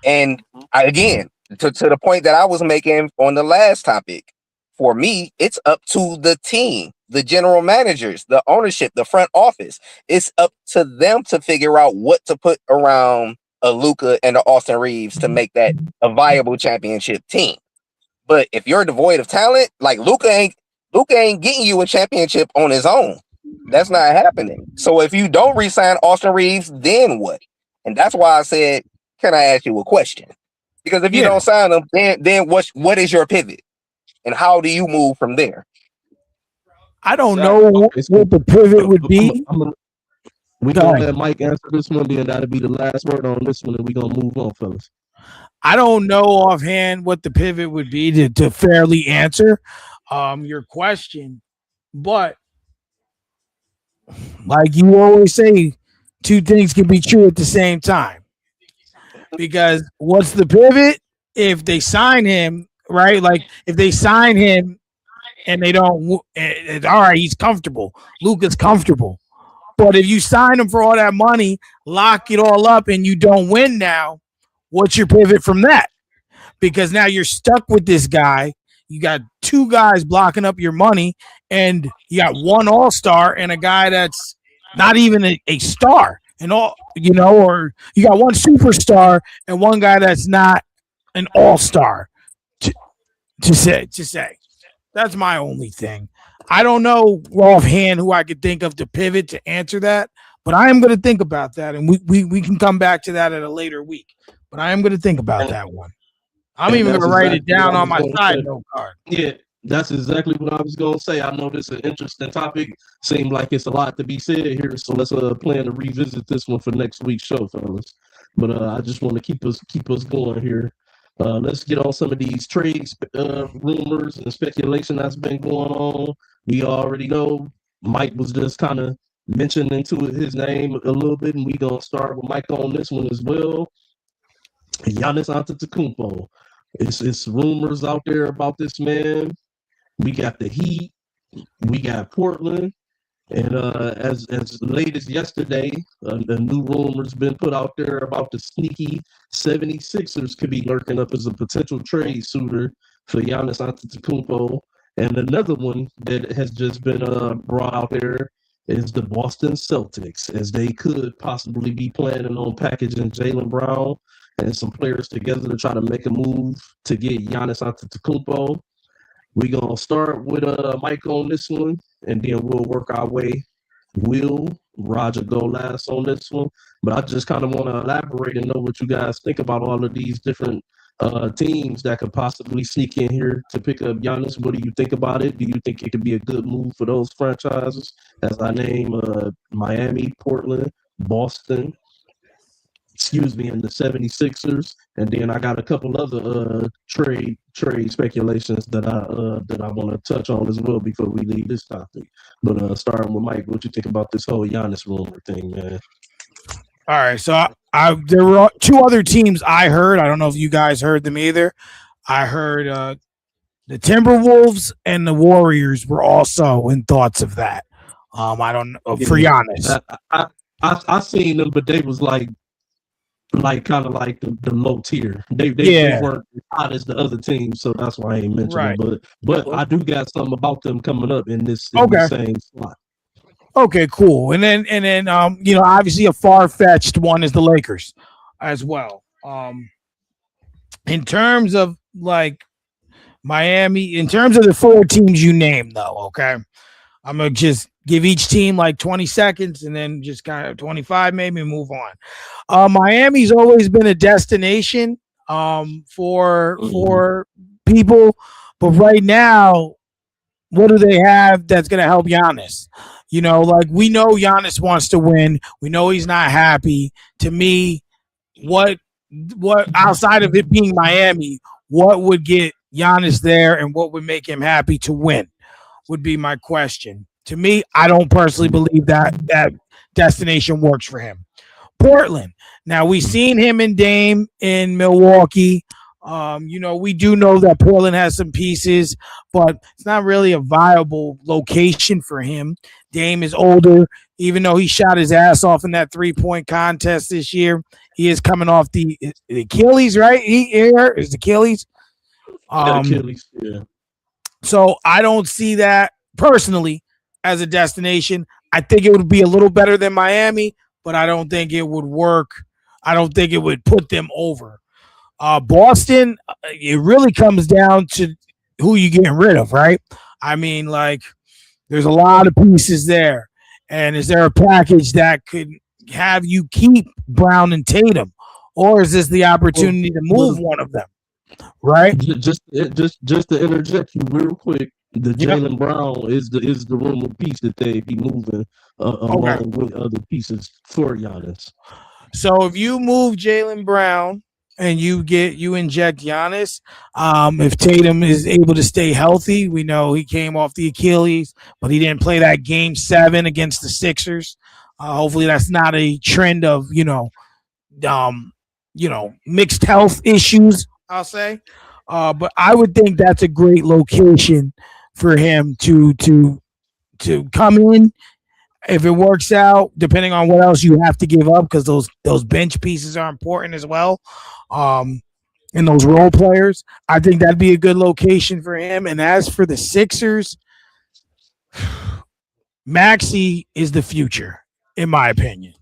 And again, to the point that I was making on the last topic, for me, it's up to the team, the general managers, the ownership, the front office. It's up to them to figure out what to put around a Luka and a Austin Reeves to make that a viable championship team. But if you're devoid of talent, like Luka ain't getting you a championship on his own. That's not happening. So if you don't re-sign Austin Reeves, then what? And that's why I said, can I ask you a question? Because if you don't sign him, then what is your pivot? And how do you move from there? I don't know what the pivot would be. We're going to let Mike answer this one, then that'll be the last word on this one, and we're going to move on, fellas. I don't know offhand what the pivot would be to fairly answer your question, but like you always say, two things can be true at the same time. Because what's the pivot? If they sign him, right? Like if they sign him and they don't, it's all right, he's comfortable. Luka's comfortable. But if you sign him for all that money, lock it all up, and you don't win now, what's your pivot from that? Because now you're stuck with this guy. You got two guys blocking up your money, and you got one all-star and a guy that's not even a star. And all, or you got one superstar and one guy that's not an all-star to say. That's my only thing. I don't know offhand who I could think of to pivot to answer that, but I am going to think about that, and we can come back to that at a later week. But I am going to think about that one. I'm even going to write it down on my side note card. Yeah, that's exactly what I was going to say. I know this is an interesting topic. Seems like it's a lot to be said here, so let's plan to revisit this one for next week's show, fellas. But I just want to keep us going here. Let's get on some of these trades, rumors and speculation that's been going on. We already know Mike was just kind of mentioned into his name a little bit, and we gonna start with Mike on this one as well. Giannis Antetokounmpo. It's rumors out there about this man. We got the Heat, we got Portland, and as late as yesterday, a new rumor's been put out there about the sneaky 76ers could be lurking up as a potential trade suitor for Giannis Antetokounmpo. And another one that has just been brought out there is the Boston Celtics, as they could possibly be planning on packaging Jaylen Brown and some players together to try to make a move to get Giannis Antetokounmpo. We're going to start with Mike on this one, and then we'll work our way. Will Roger go last on this one? But I just kind of want to elaborate and know what you guys think about all of these different teams that could possibly sneak in here to pick up Giannis. What do you think about it? Do you think it could be a good move for those franchises? As I name Miami, Portland, Boston, and the 76ers. And then I got a couple other trade speculations that I want to touch on as well before we leave this topic. But starting with Mike, what you think about this whole Giannis rumor thing, man? All right, so there were two other teams I heard. I don't know if you guys heard them either. I heard the Timberwolves and the Warriors were also in thoughts of that. I don't know for Giannis. I seen them, but they was like kind of like the low tier. They weren't hot as the other teams, so that's why I ain't mentioning them. But I do got something about them coming up in this the same slot. Okay, cool. And then obviously a far-fetched one is the Lakers as well. In terms of like Miami, in terms of the four teams you named, though, okay, I'm gonna just give each team like 20 seconds and then just kind of 25 maybe and move on. Miami's always been a destination for people, but right now, what do they have that's gonna help Giannis? Like we know Giannis wants to win. We know he's not happy. To me, what outside of it being Miami, what would get Giannis there and what would make him happy to win would be my question. To me, I don't personally believe that destination works for him. Portland. Now, we've seen him and Dame in Milwaukee. We do know that Portland has some pieces, but it's not really a viable location for him. Dame is older. Even though he shot his ass off in that 3-point contest this year, he is coming off the Achilles, right? Is Achilles. Achilles, yeah. So I don't see that personally as a destination. I think it would be a little better than Miami, but I don't think it would work. I don't think it would put them over. Boston, it really comes down to who you're getting rid of, right? I mean, like, there's a lot of pieces there. And is there a package that could have you keep Brown and Tatum? Or is this the opportunity to move one of them? Right? Just to interject you real quick, the Jaylen Brown is the rumored piece that they be moving along with other pieces for Giannis. So if you move Jaylen Brown and you inject Giannis, if Tatum is able to stay healthy, we know he came off the Achilles, but he didn't play that game 7 against the Sixers. Hopefully that's not a trend of mixed health issues, I'll say. But I would think that's a great location for him to come in. if it works out, depending on what else you have to give up, because those bench pieces are important as well. And those role players, I think that'd be a good location for him. And as for the Sixers, Maxey is the future, in my opinion.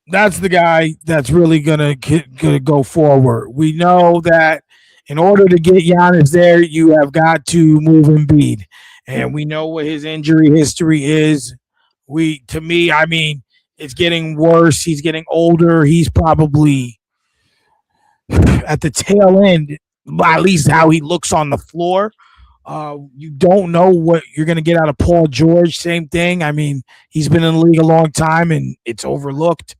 That's the guy that's really gonna go forward. We know that in order to get Giannis there, you have got to move Embiid, and we know what his injury history is. To me, I mean, it's getting worse. He's getting older. He's probably at the tail end, at least how he looks on the floor. You don't know what you're going to get out of Paul George. Same thing. I mean, he's been in the league a long time and it's overlooked.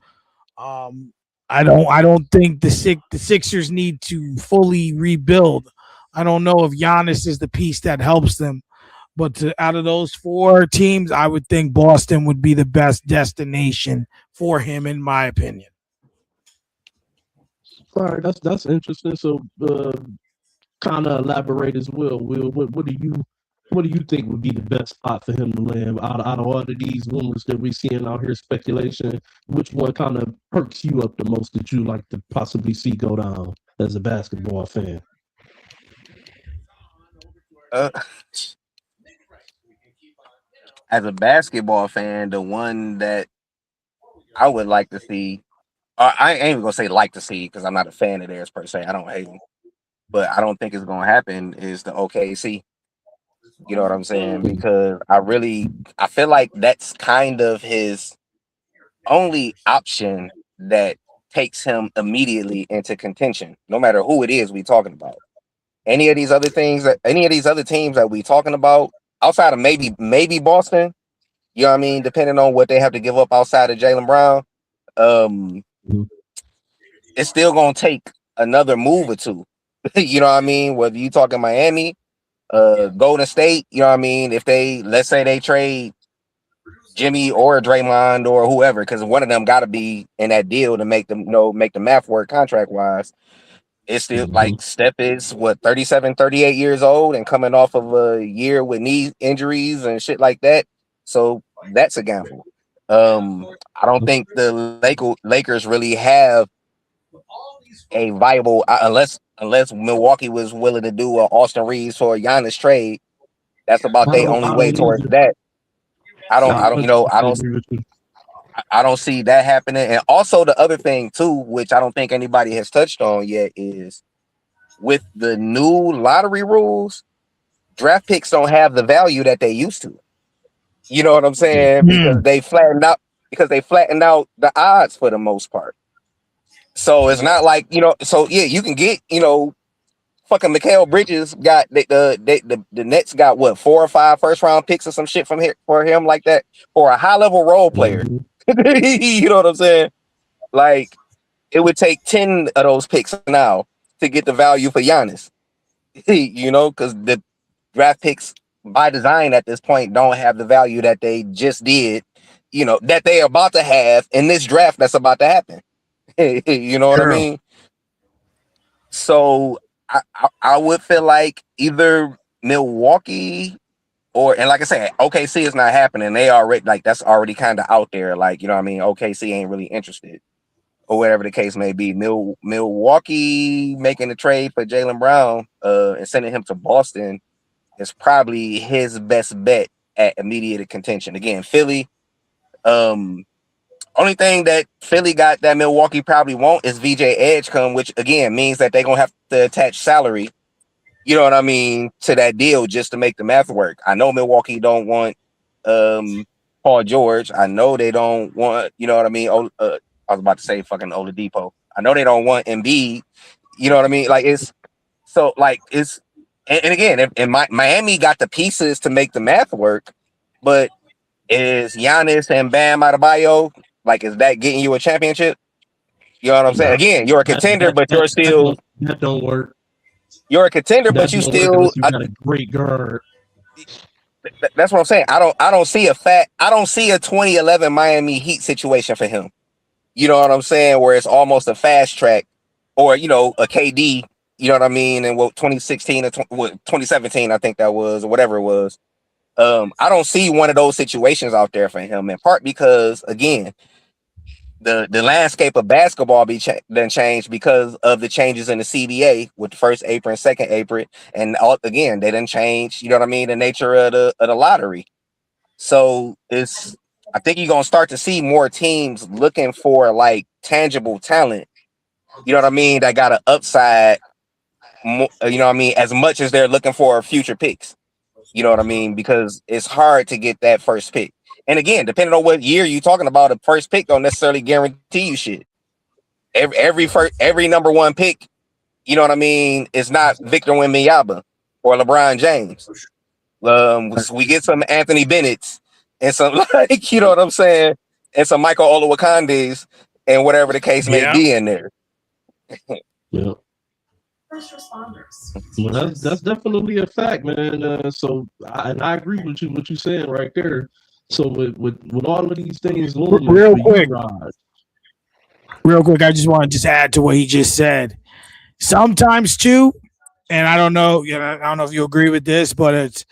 I don't think the Sixers need to fully rebuild. I don't know if Giannis is the piece that helps them. But out of those four teams, I would think Boston would be the best destination for him, in my opinion. All right, that's interesting. So, kind of elaborate as well. Will, what do you think would be the best spot for him to land out of all of these rumors that we're seeing out here, speculation? Which one kind of perks you up the most that you like to possibly see go down as a basketball fan? As a basketball fan, the one that I would like to see, I ain't even gonna say like to see because I'm not a fan of theirs per se. I don't hate them, but I don't think it's gonna happen. Is the OKC? You know what I'm saying? Because I feel like that's kind of his only option that takes him immediately into contention, no matter who it is we talking about. Any of these other teams that we talking about, outside of maybe Boston, you know what I mean, depending on what they have to give up outside of Jaylen Brown, it's still gonna take another move or two. You know what I mean? Whether you talking Miami, Golden State, you know what I mean? If let's say they trade Jimmy or Draymond or whoever, because one of them got to be in that deal to make the math work contract wise. It's still like Steph is 37, 38 years old and coming off of a year with knee injuries and shit like that. So that's a gamble. I don't think the Lakers really have a viable unless Milwaukee was willing to do an Austin Reeves for a Giannis trade. That's about their only way towards that. I don't see that happening. And also the other thing too, which I don't think anybody has touched on yet, is with the new lottery rules, draft picks don't have the value that they used to. You know what I'm saying? Because they flattened out the odds for the most part. So it's not like, so yeah, you can get, fucking Mikal Bridges got the Nets got what 4 or 5 first round picks or some shit from here for him like that for a high level role player. You know what I'm saying? Like it would take 10 of those picks now to get the value for Giannis. Because the draft picks by design at this point don't have the value that they just did, that they are about to have in this draft that's about to happen. You know what I mean? So I would feel like either Milwaukee and like I said, OKC is not happening. They already that's already kind of out there. Like, you know what I mean? OKC ain't really interested or whatever the case may be. Milwaukee making the trade for Jaylen Brown and sending him to Boston is probably his best bet at immediate contention. Again, Philly, only thing that Philly got that Milwaukee probably won't is VJ Edgecombe, which again means that they're gonna have to attach salary, you know what I mean, to that deal just to make the math work. I know Milwaukee don't want Paul George. I know they don't want, you know what I mean. I was about to say fucking Oladipo. I know they don't want Embiid. You know what I mean? Like it's and again, and Miami got the pieces to make the math work, but is Giannis and Bam Adebayo, like, is that getting you a championship? You know what I'm saying? Again, you're a contender, but you're still that don't work. You're a contender, but you still you got a great guard. That's what I'm saying. I don't see a 2011 Miami Heat situation for him. You know what I'm saying? Where it's almost a fast track, or a KD. You know what I mean? And 2016 or 2017, I think that was, or whatever it was. I don't see one of those situations out there for him, in part because, again, the landscape of basketball done changed because of the changes in the CBA with the first apron, second apron, and again, they didn't change, you know what I mean, the nature of the lottery. So I think you're gonna start to see more teams looking for like tangible talent, you know what I mean, that got an upside, you know what I mean, as much as they're looking for future picks. You know what I mean? Because it's hard to get that first pick. And again, depending on what year you're talking about, a first pick don't necessarily guarantee you shit. Every number one pick, you know what I mean, is not Victor Wembanyama or LeBron James. We get some Anthony Bennett's and some, like, you know what I'm saying, and some Michael Olawakandes and whatever the case may be in there. Yeah. First responders. Well, that's definitely a fact, man. I agree with you, what you're saying right there. So with all of these things looming, Real for quick. you, Rod, Real quick, I just want to add to what he just said. Sometimes too, and I don't know if you agree with this, but it's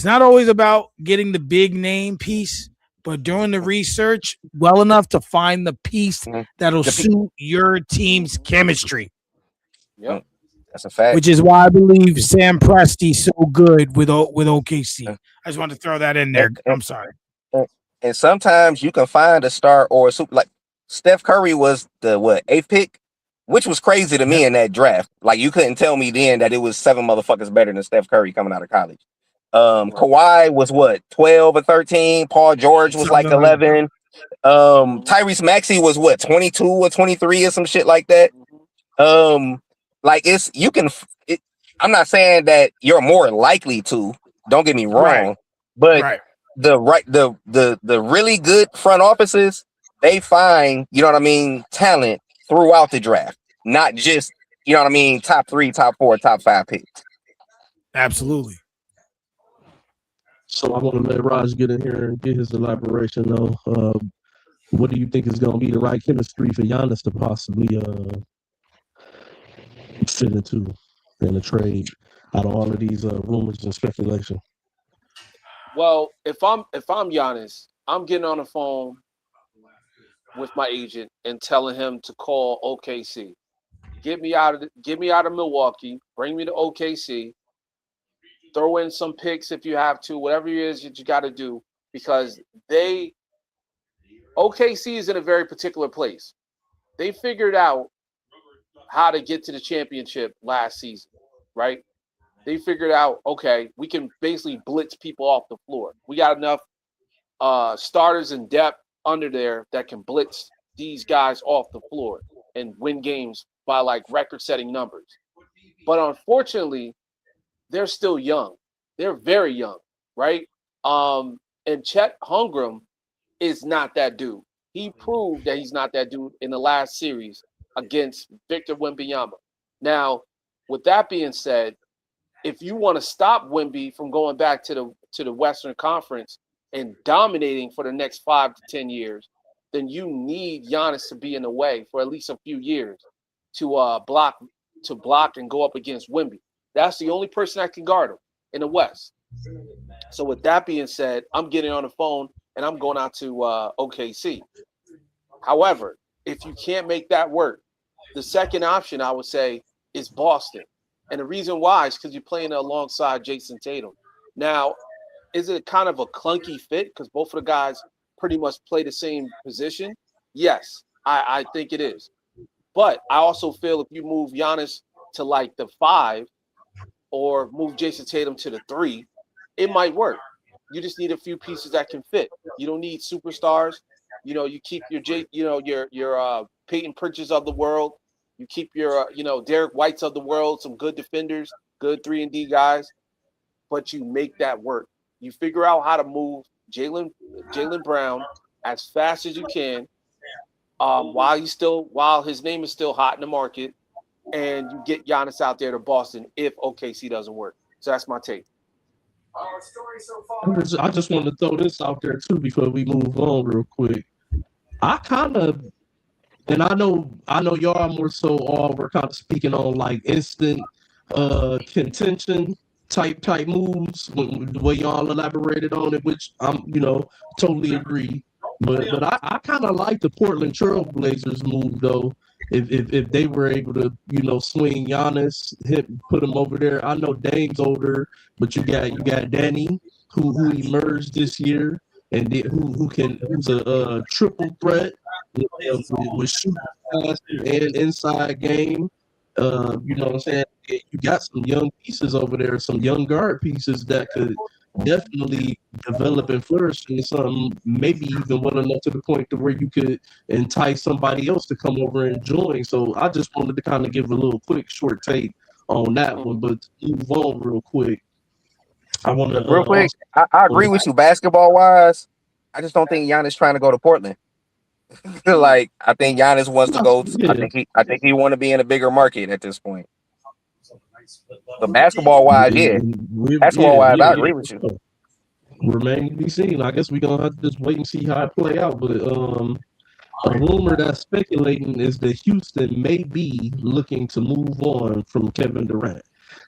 not always about getting the big name piece, but doing the research well enough to find the piece that'll suit your team's chemistry. Yep. That's a fact. Which is why I believe Sam Presti's so good with OKC. I just wanted to throw that in there. I'm sorry. And sometimes you can find a star or a super, like Steph Curry was the 8th pick, which was crazy to me in that draft. Like, you couldn't tell me then that it was 7 motherfuckers better than Steph Curry coming out of college. Kawhi was 12 or 13. Paul George was like 11. Tyrese Maxey was 22 or 23 or some shit like that. Like, I'm not saying that you're more likely to, don't get me wrong, but the really good front offices, they find, you know what I mean, talent throughout the draft, not just, you know what I mean, top 3, top 4, top 5 picks. Absolutely. So I want to let Raj get in here and get his elaboration though. What do you think is going to be the right chemistry for Giannis to possibly fit into in a trade out of all of these rumors and speculation? Well, if I'm Giannis, I'm getting on the phone with my agent and telling him to call OKC. Get me out of Milwaukee, bring me to OKC, throw in some picks if you have to, whatever it is that you got to do, because OKC is in a very particular place. They figured out how to get to the championship last season, right? They figured out, okay, we can basically blitz people off the floor. We got enough starters and depth under there that can blitz these guys off the floor and win games by like record-setting numbers. But unfortunately, they're still young. They're very young, right? And Chet Holmgren is not that dude. He proved that he's not that dude in the last series against Victor Wembanyama. Now, with that being said, if you want to stop Wemby from going back to the Western Conference and dominating for the next 5 to 10 years, then you need Giannis to be in the way for at least a few years to block and go up against Wemby. That's the only person that can guard him in the West. So with that being said, I'm getting on the phone and I'm going out to OKC. However, if you can't make that work, the second option I would say is Boston. And the reason why is because you're playing alongside Jason Tatum. Now, is it kind of a clunky fit because both of the guys pretty much play the same position? Yes, I think it is. But I also feel if you move Giannis to like the 5 or move Jason Tatum to the 3, it might work. You just need a few pieces that can fit. You don't need superstars. You know, you keep your Peyton Pritchards of the world. You keep your Derek Whites of the world, some good defenders, good 3-and-D guys, but you make that work. You figure out how to move Jaylen Brown as fast as you can, while his name is still hot in the market, and you get Giannis out there to Boston if OKC doesn't work. So that's my take. I just wanted to throw this out there too before we move on real quick. I kind of, and I know y'all more so all we're kind of speaking on like instant contention type moves, the way y'all elaborated on it, which I'm totally agree. But I kind of like the Portland Trailblazers move though. If they were able to swing Giannis, put him over there. I know Dame's older, but you got Danny who emerged this year and who's a triple threat with shooting and inside game. You know what I'm saying? You got some young pieces over there, some young guard pieces that could definitely develop and flourish into something, maybe even well enough to the point to where you could entice somebody else to come over and join. So I just wanted to kind of give a little quick short take on that one, but to move on real quick. I want to real quick. I agree with you basketball wise. I just don't think Giannis trying to go to Portland. Like I think Giannis wants to go. I think he want to be in a bigger market at this point. But basketball wise, basketball wise, I agree with you. Remain to be seen. I guess we're gonna have to just wait and see how it play out. But a rumor that's speculating is that Houston may be looking to move on from Kevin Durant.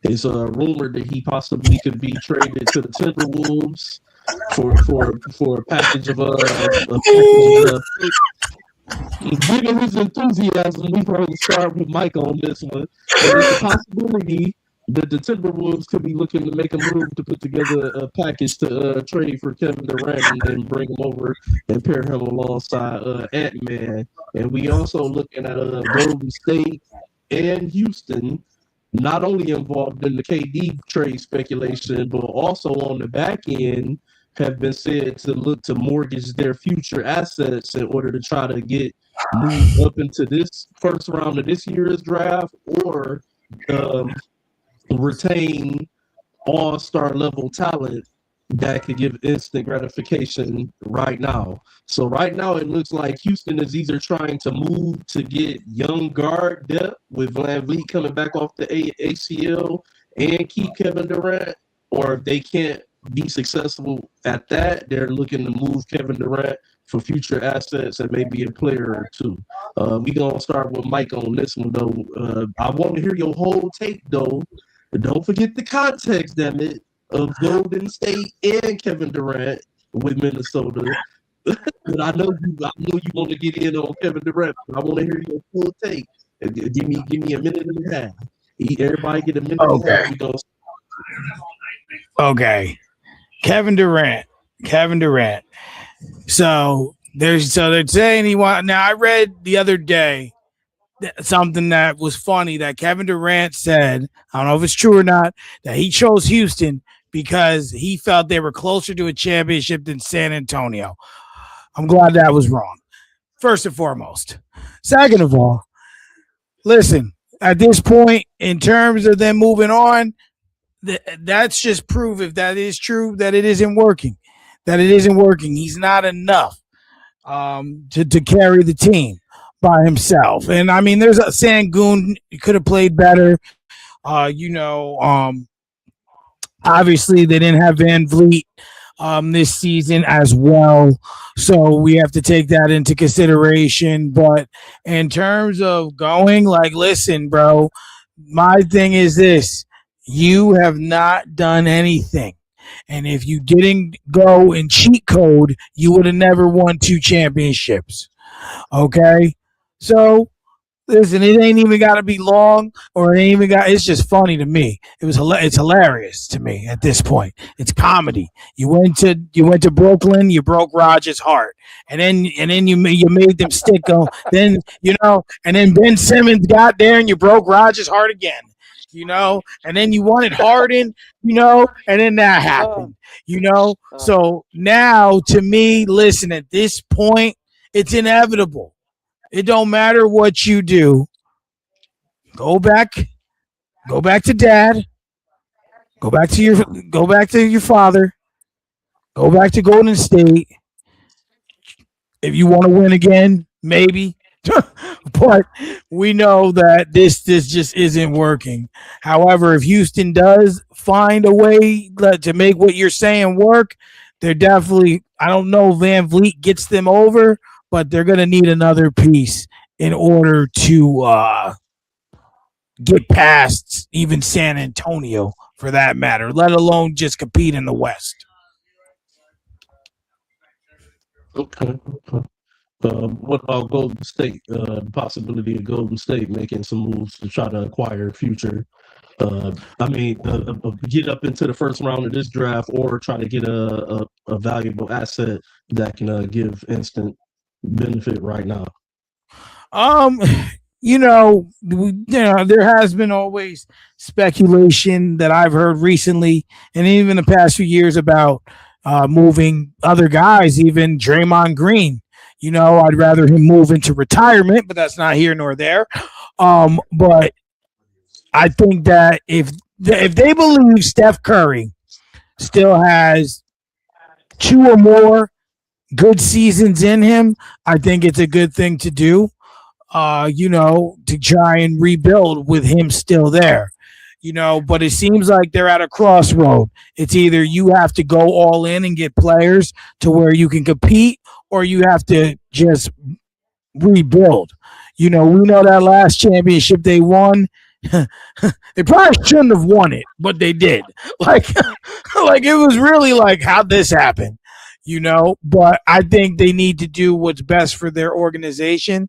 It's a rumor that he possibly could be traded to the Timberwolves for a package of given his enthusiasm, we probably start with Mike on this one. There's a possibility that the Timberwolves could be looking to make a move to put together a package to trade for Kevin Durant and then bring him over and pair him alongside Ant-Man. And we also looking at Golden State and Houston, not only involved in the KD trade speculation, but also on the back end have been said to look to mortgage their future assets in order to try to get moved up into this first round of this year's draft or retain all-star level talent that could give instant gratification right now. So right now it looks like Houston is either trying to move to get young guard depth with VanVleet coming back off the ACL and keep Kevin Durant, or if they can't be successful at that, they're looking to move Kevin Durant for future assets and maybe a player or two. We're going to start with Mike on this one, though. I want to hear your whole take, though. But don't forget the context, damn it, of Golden State and Kevin Durant with Minnesota. But I know you want to get in on Kevin Durant. But I want to hear your full take. Give me a minute and a half. Everybody get a minute and a half. Okay. Kevin Durant. So they're saying he want. Now I read the other day something that was funny that Kevin Durant said. I don't know if it's true or not, that he chose Houston because he felt they were closer to a championship than San Antonio. I'm glad that was wrong. First and foremost. Second of all, listen, at this point, in terms of them moving on, that's just proof, if that is true, that it isn't working. He's not enough to carry the team by himself. And I mean, there's a Sangoon, he could have played better. Obviously they didn't have VanVleet this season as well, so we have to take that into consideration. But in terms of going, like, listen, bro, my thing is this: you have not done anything. And if you didn't go in cheat code, you would have never won 2 championships. Okay? So, listen, it ain't even got to be long, or it's just funny to me. It's hilarious to me at this point. It's comedy. You went to Brooklyn, you broke Rodgers' heart. And then you made them stick on. Then, and then Ben Simmons got there and you broke Rodgers' heart again. And then you wanted Harden, and then that happened, So now, to me, listen, at this point, it's inevitable. It don't matter what you do. Go back to dad. Go back to your father. Go back to Golden State. If you want to win again, maybe. But we know that this just isn't working. However, if Houston does find a way to make what you're saying work, they're definitely, I don't know if VanVleet gets them over, but they're going to need another piece in order to get past even San Antonio for that matter, let alone just compete in the West. Okay. What about Golden State? The possibility of Golden State making some moves to try to acquire future. Get up into the first round of this draft, or try to get a valuable asset that can give instant benefit right now. There has been always speculation that I've heard recently, and even the past few years about moving other guys, even Draymond Green. I'd rather him move into retirement, but that's not here nor there. But I think that if they believe Steph Curry still has 2 or more good seasons in him, I think it's a good thing to do. To try and rebuild with him still there. But it seems like they're at a crossroad. It's either you have to go all in and get players to where you can compete, or you have to just rebuild. We know that last championship they won. They probably shouldn't have won it, but they did. Like it was really like, how'd this happen? But I think they need to do what's best for their organization.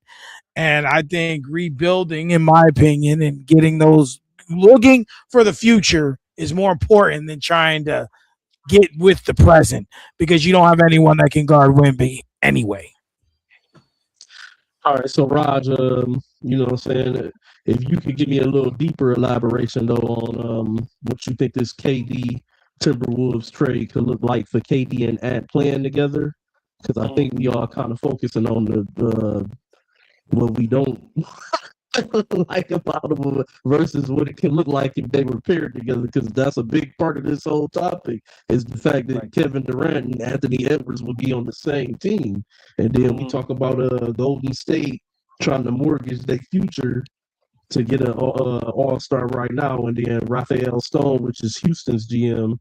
And I think rebuilding, in my opinion, and getting those looking for the future is more important than trying to get with the present, because you don't have anyone that can guard Wemby anyway. All right, so Raj, you know what I'm saying? If you could give me a little deeper elaboration though on what you think this KD Timberwolves trade could look like for KD and Ant playing together, because I think we all kind of focusing on the what we don't like about them versus what it can look like if they were paired together, because that's a big part of this whole topic is the fact that Kevin Durant and Anthony Edwards will be on the same team. And then we talk about Golden State trying to mortgage their future to get an all-star right now, and then Raphael Stone, which is Houston's GM,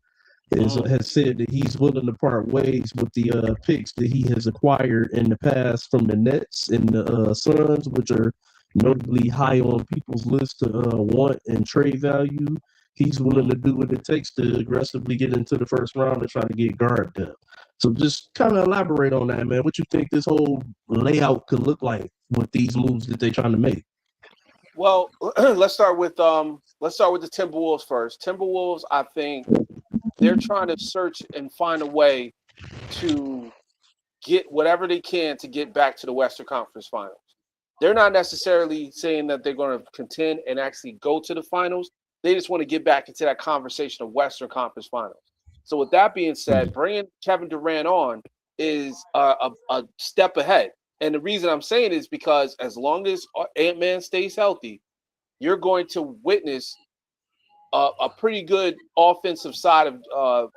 has said that he's willing to part ways with the picks that he has acquired in the past from the Nets and the Suns, which are notably high on people's list to want and trade value. He's willing to do what it takes to aggressively get into the first round and try to get guard depth. So just kind of elaborate on that, man. What you think this whole layout could look like with these moves that they're trying to make? Well, let's start with the Timberwolves first. Timberwolves, I think they're trying to search and find a way to get whatever they can to get back to the Western Conference Finals. They're not necessarily saying that they're going to contend and actually go to the finals. They just want to get back into that conversation of Western Conference Finals. So with that being said, bringing Kevin Durant on is a step ahead. And the reason I'm saying is because as long as Ant-Man stays healthy, you're going to witness a pretty good offensive side of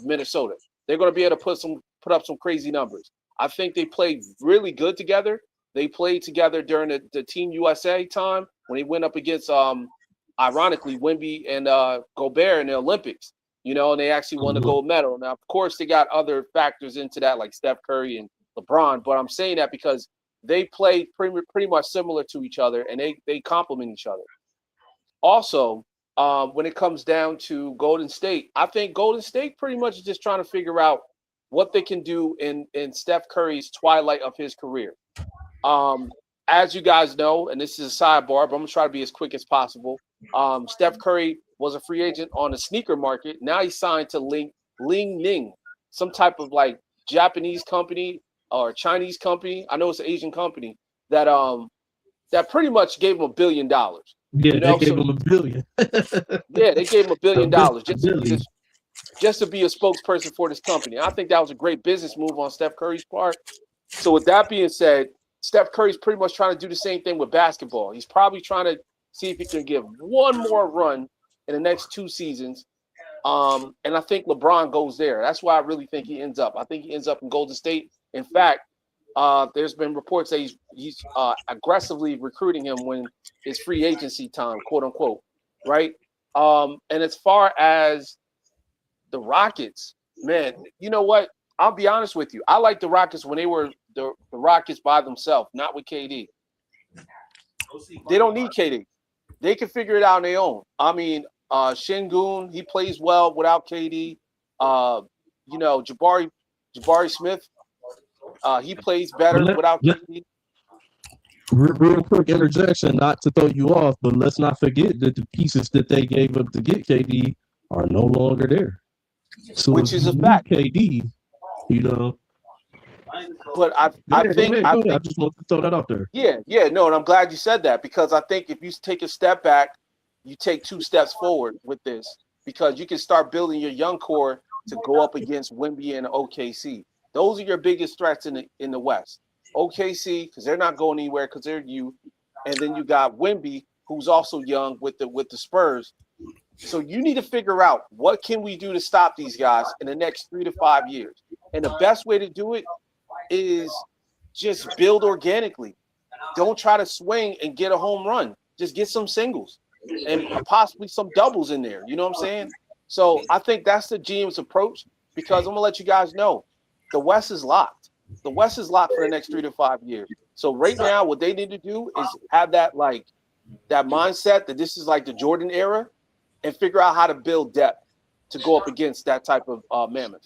Minnesota. They're going to be able to put up some crazy numbers. I think they played really good together. They played together during the Team USA time when they went up against, ironically, Wemby and Gobert in the Olympics. And they actually won the gold medal. Now, of course, they got other factors into that, like Steph Curry and LeBron. But I'm saying that because they played pretty much similar to each other, and they complement each other. Also, when it comes down to Golden State, I think Golden State pretty much is just trying to figure out what they can do in Steph Curry's twilight of his career. As you guys know, and this is a sidebar, but I'm going to try to be as quick as possible. Steph Curry was a free agent on the sneaker market. Now he's signed to Ling Ning, some type of like Japanese company or Chinese company. I know it's an Asian company that pretty much gave him $1 billion. Yeah, they gave him $1 billion. Yeah, they gave him $1 billion just to be a spokesperson for this company. I think that was a great business move on Steph Curry's part. So with that being said, Steph Curry's pretty much trying to do the same thing with basketball. He's probably trying to see if he can give one more run in the next 2 seasons. And I think LeBron goes there. That's why I really think he ends up. I think he ends up in Golden State. In fact, there's been reports that he's aggressively recruiting him when it's free agency time, quote unquote, right? And as far as the Rockets, man, you know what? I'll be honest with you. I like the Rockets when they were the Rockets by themselves, not with KD. They don't need KD. They can figure it out on their own. I mean, Şengün, he plays well without KD. Jabari Smith, he plays better without KD. Real quick interjection, not to throw you off, but let's not forget that the pieces that they gave up to get KD are no longer there. So Which is a fact. KD, But I think I just want to throw that out there. No, and I'm glad you said that, because I think if you take a step back, you take 2 steps forward with this, because you can start building your young core to go up against Wemby and OKC. Those are your biggest threats in the West. OKC, because they're not going anywhere because they're youth, and then you got Wemby, who's also young with the Spurs. So you need to figure out, what can we do to stop these guys in the next 3 to 5 years? And the best way to do it is just build organically. Don't try to swing and get a home run. Just get some singles and possibly some doubles in there. You know what I'm saying? So I think that's the GM's approach, because I'm going to let you guys know, the West is locked. The West is locked for the next 3 to 5 years. So right now, what they need to do is have that mindset that this is like the Jordan era, and figure out how to build depth to go up against that type of mammoth.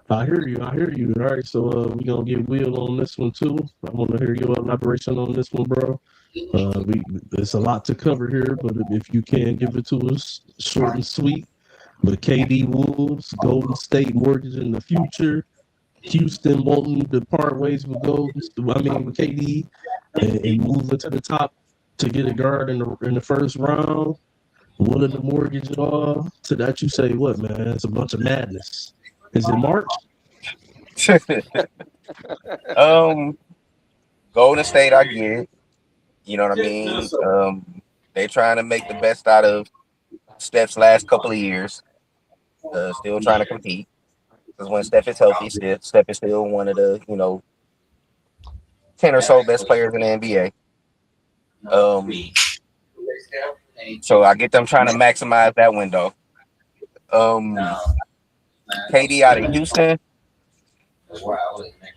I hear you. All right, so we're going to get Will on this one too. I want to hear your elaboration on this one, bro. There's a lot to cover here, but if you can give it to us short and sweet. But KD Wolves, Golden State mortgage in the future, Houston wanting to part ways with KD and moving to the top to get a guard in the first round, willing to mortgage it all. To that you say what, man? It's a bunch of madness. Is it March? Golden State, I get it. You know what I mean? They trying to make the best out of Steph's last couple of years. Still trying to compete. Because when Steph is healthy, Steph is still one of the 10 or so best players in the NBA. So I get them trying to maximize that window. KD out of Houston.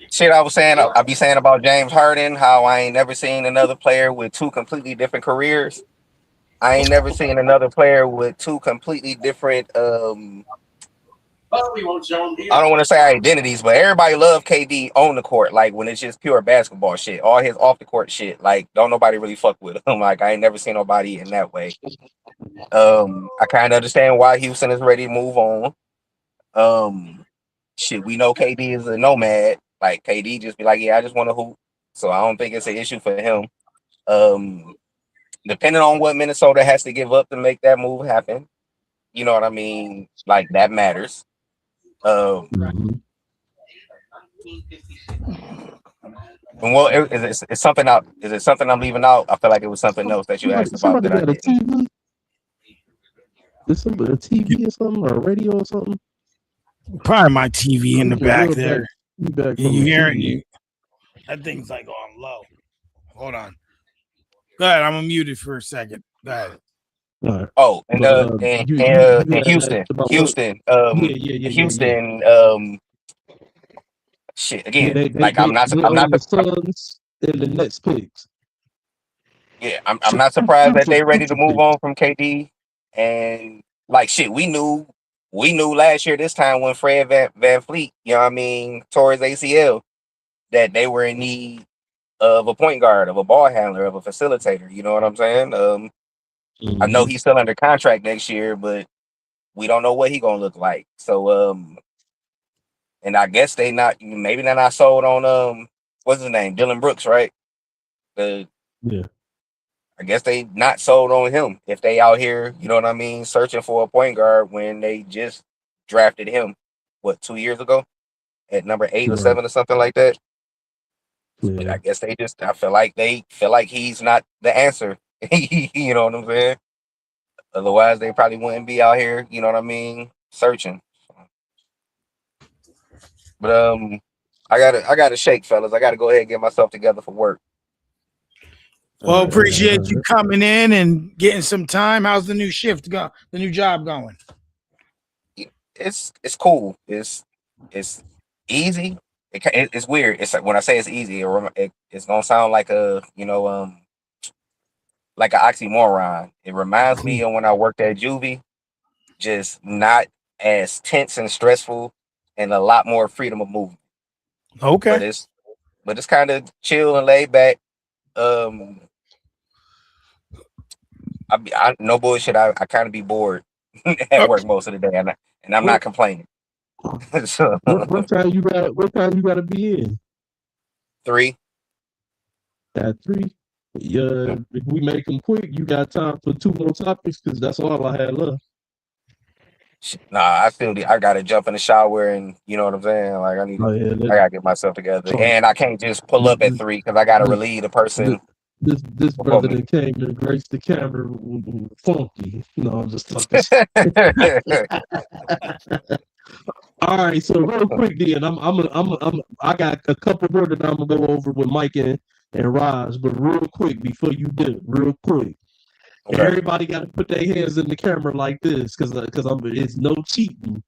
Shit, I was saying, I be saying about James Harden, how I ain't never seen another player with 2 completely different careers. I ain't never seen another player with 2 completely different I don't want to say identities, but everybody love KD on the court, like when it's just pure basketball shit. All his off the court shit, like don't nobody really fuck with him. Like I ain't never seen nobody in that way. I kind of understand why Houston is ready to move on. Shit, we know KD is a nomad. Like KD just be like, yeah, I just want to hoop. So I don't think it's an issue for him. Depending on what Minnesota has to give up to make that move happen, you know what I mean? Like that matters. Well, it's something out. Is it something I'm leaving out? I feel like it was something else that you asked about that I didn't. TV? Is somebody a TV or something, or a radio or something? Probably my TV in the back there. You hearing you? That thing's like on low. Hold on. Go ahead. I'm muted for a second. Go ahead. Right. Oh, and Houston. Shit again. I'm not the Suns and the Nets picks. Yeah, I'm not surprised that they're ready to move on from KD. And like shit, we knew last year this time when Fred Van Fleet, you know what I mean, tore his ACL, that they were in need of a point guard, of a ball handler, of a facilitator. You know what I'm saying? I know he's still under contract next year, but we don't know what he's gonna look like. So and I guess maybe they're not sold on what's his name? Dylan Brooks, right? Yeah. I guess they not sold on him if they out here, you know what I mean, searching for a point guard when they just drafted him 2 years ago at number 8 or 7 or something like that. Yeah. But I guess I feel like he's not the answer. You know what I'm saying? Otherwise they probably wouldn't be out here, you know what I mean, searching. But I gotta shake, fellas. I gotta go ahead and get myself together for work. Well, appreciate you coming in and getting some time. How's the new shift go? The new job going? It's cool. It's easy. It's weird. It's like when I say it's easy, it's gonna sound like like like an oxymoron. It reminds me of when I worked at Juvie, just not as tense and stressful, and a lot more freedom of movement. Okay. But it's kind of chill and laid back. No bullshit. I kind of be bored at work most of the day, and I'm not complaining. So, what time you gotta be in? 3. At 3. Yeah, if we make them quick, you got time for 2 more topics because that's all I had left. Nah, I gotta jump in the shower, and you know what I'm saying. Like I gotta get myself together, and I can't just pull up at 3 because I gotta relieve the person. This brother that came to grace the camera funky. No, I'm just talking. All right, so real quick, then I got a couple more that I'm gonna go over with Mike and Raj, but real quick before you do, real quick. Okay. Everybody got to put their hands in the camera like this, because it's no cheating.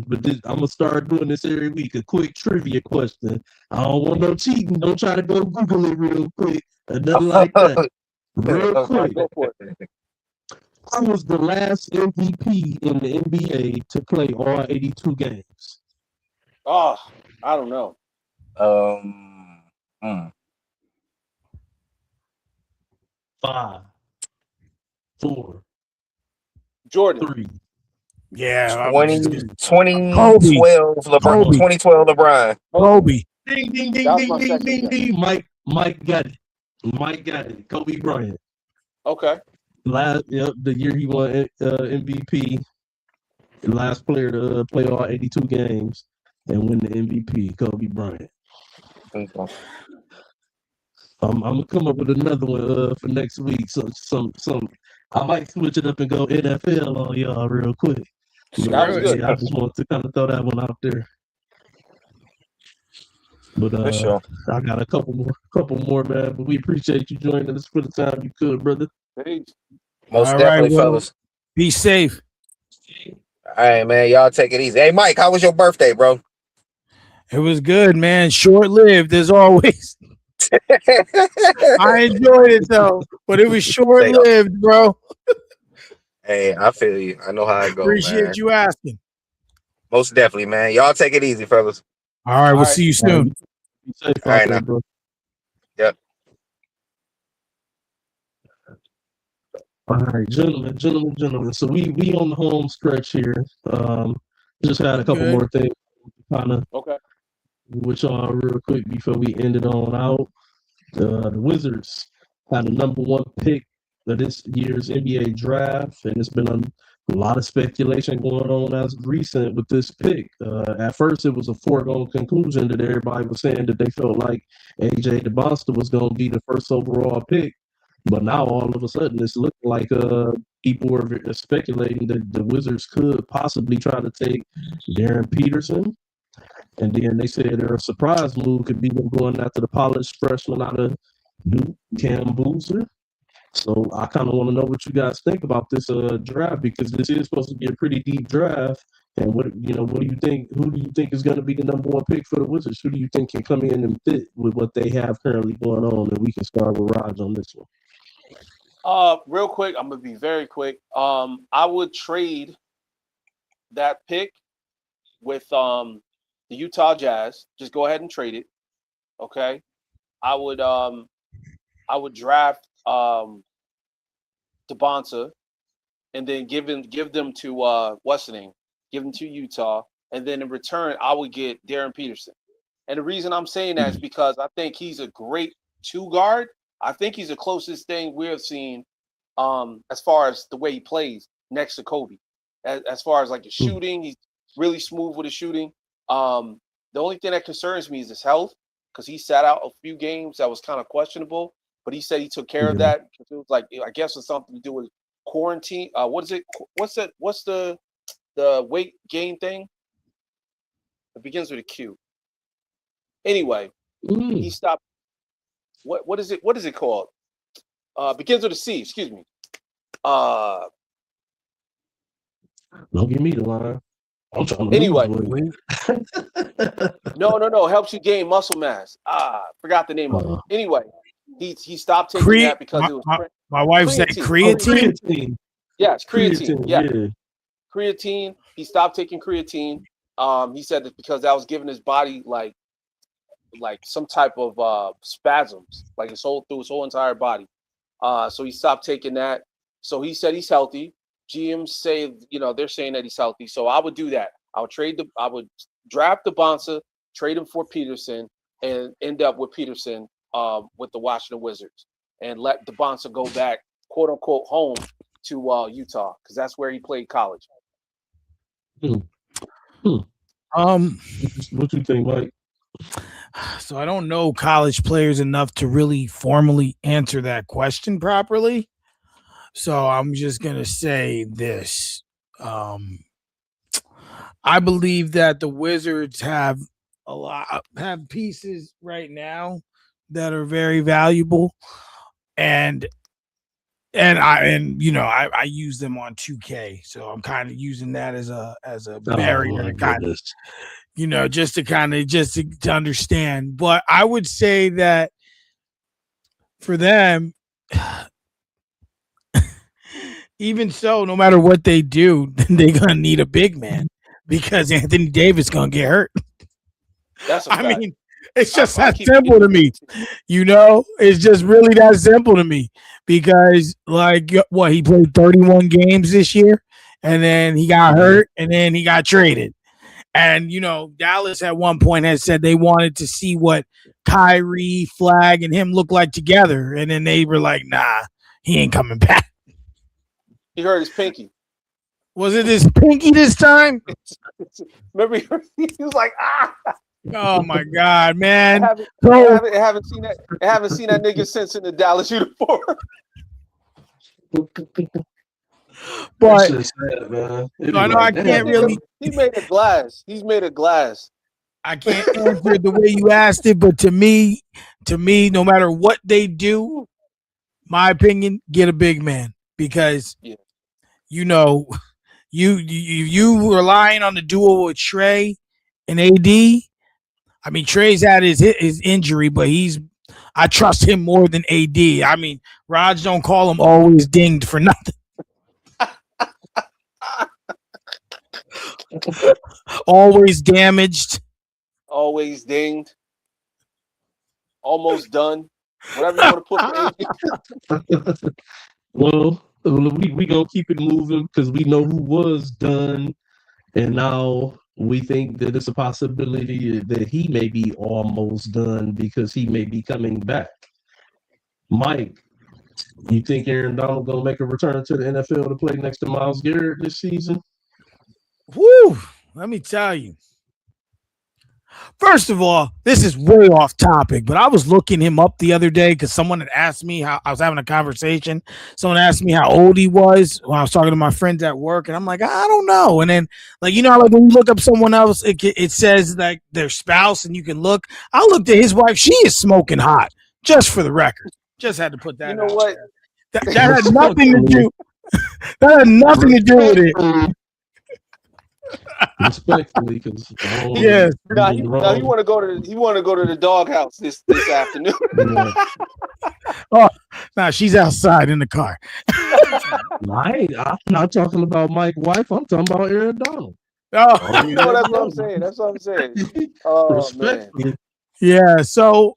But I'm gonna start doing this every week. A quick trivia question. I don't want no cheating. Don't try to go Google it real quick or nothing like that. Real quick. Who was the last MVP in the NBA to play all 82 games? Oh, I don't know. 5, 4, Jordan. 3. Yeah. 2012 LeBron. 2012 LeBron. Kobe. Ding, ding, ding, ding, ding, ding, ding. Mike got it. Kobe Bryant. Okay. The year he won MVP, the last player to play all 82 games and win the MVP, Kobe Bryant. Okay. I'm gonna come up with another one for next week. So some I might switch it up and go NFL on y'all real quick. That was good. I just want to kind of throw that one out there. But sure. I got a couple more, man. But we appreciate you joining us for the time you could, brother. Hey. Most definitely, fellas. Be safe. All right, man. Y'all take it easy. Hey, Mike, how was your birthday, bro? It was good, man. Short-lived as always. I enjoyed it though, but it was short-lived, bro. Hey, I feel you. I know how it goes. Appreciate you asking. Most definitely, man. Y'all take it easy, fellas. All right, we'll see you soon. Be safe all right, now. Bro. Yep. All right, gentlemen. So we on the home stretch here. Just had a couple more things kind of with y'all real quick before we end it on out. The Wizards had the number 1 pick of this year's NBA draft, and it's been a lot of speculation going on as of recent with this pick. At first, it was a foregone conclusion that everybody was saying that they felt like AJ DeBosta was going to be the first overall pick. But now, all of a sudden, it's looking like people are speculating that the Wizards could possibly try to take Darren Peterson. And then they said their surprise move could be them going after the polished freshman out of Duke, Cam Boozer. So I kind of want to know what you guys think about this draft, because this is supposed to be a pretty deep draft. And what do you think? Who do you think is going to be the number 1 pick for the Wizards? Who do you think can come in and fit with what they have currently going on? And we can start with Raj on this one. Real quick, I'm gonna be very quick. I would trade that pick with the Utah Jazz. Just go ahead and trade it. Okay. I would draft DeBonta and then give them to what's the name? Give them to Utah, and then in return I would get Darren Peterson. And the reason I'm saying that is because I think he's a great 2 guard. I think he's the closest thing we've seen as far as the way he plays next to Kobe. As far as like the shooting, he's really smooth with his shooting. The only thing that concerns me is his health, because he sat out a few games that was kind of questionable, but he said he took care of that. It was like, I guess it's something to do with quarantine. What is it? What's the weight gain thing? It begins with a Q. Anyway, he stopped. What is it? What is it called? Begins with a C. Excuse me. Don't give me the line. I'm trying to anyway. lose No. Helps you gain muscle mass. Forgot the name of it. Anyway, He stopped taking that because it was my wife said creatine. Yes, creatine. Yeah, yeah. creatine. He stopped taking creatine. He said that because that was giving his body like some type of spasms, like through his whole entire body. So he stopped taking that. So he said he's healthy. GMs say, they're saying that he's healthy. So I would do that. I would draft the Bonsa, trade him for Peterson, and end up with Peterson with the Washington Wizards, and let the Bonsa go back, quote unquote, home to Utah, because that's where he played college. What you think, Mike? So I don't know college players enough to really formally answer that question properly. So I'm just going to say this. I believe that the Wizards have pieces right now that are very valuable, and I use them on 2K, so I'm kind of using that as a barrier to kind of, just to understand. But I would say that for them, even so, no matter what they do, they're gonna need a big man because Anthony Davis gonna get hurt. That's a fact. I mean, it's just that simple to me. It's just really that simple to me because, he played 31 games this year, and then he got hurt, and then he got traded. And, Dallas at one point had said they wanted to see what Kyrie, Flag, and him look like together. And then they were like, nah, he ain't coming back. He hurt his pinky. Was it his pinky this time? Remember, he was like, ah. Oh my God, man! I haven't seen that. I haven't seen that nigga since in the Dallas uniform. But sad, man. I know I can't really. He's made of glass. He's made of glass. I can't answer it the way you asked it, but to me, no matter what they do, my opinion, get a big man because you relying on the duo with Trey and AD. I mean, Trey's had his injury, but I trust him more than AD. I mean, Raj don't call him always dinged for nothing. Always damaged. Always dinged. Almost done. Whatever you want to put for AD. Well, we gonna keep it moving because we know who was done, and now we think that it's a possibility that he may be almost done because he may be coming back. Mike, you think Aaron Donald gonna make a return to the NFL to play next to Myles Garrett this season? Woo! Let me tell you. First of all, this is way off topic, but I was looking him up the other day because someone had asked me how I was having a conversation. Someone asked me how old he was when I was talking to my friends at work, and I'm like, I don't know. And then, when you look up someone else, it says like their spouse, and you can look. I looked at his wife; she is smoking hot. Just for the record, just had to put that. You know what? That had nothing to do. That had nothing to do with it. Respectfully, because he want to go to the doghouse this afternoon. Oh, no, she's outside in the car. I'm not talking about Mike's wife. I'm talking about Aaron Donald. Oh, that's what I'm saying. That's what I'm saying. Oh man. Yeah. So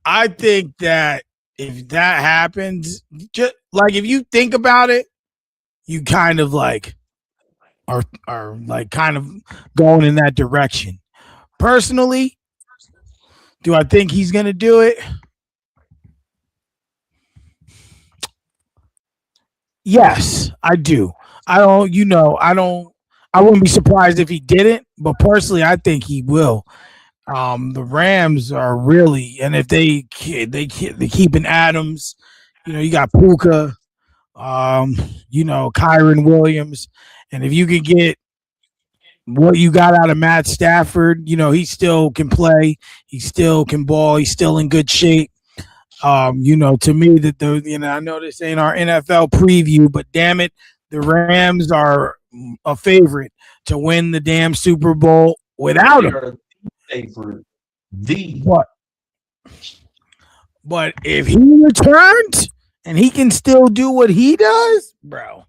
I think that if that happens, just if you think about it, you kind of are kind of going in that direction. Personally, do I think he's going to do it? Yes, I do. I wouldn't be surprised if he didn't, but personally, I think he will. The Rams are really, and if they keeping Adams, you got Puka, Kyron Williams. And if you can get what you got out of Matt Stafford, he still can play. He still can ball. He's still in good shape. To me, I know this ain't our NFL preview, but damn it, the Rams are a favorite to win the damn Super Bowl without him. Favorite. But if he returns and he can still do what he does, bro,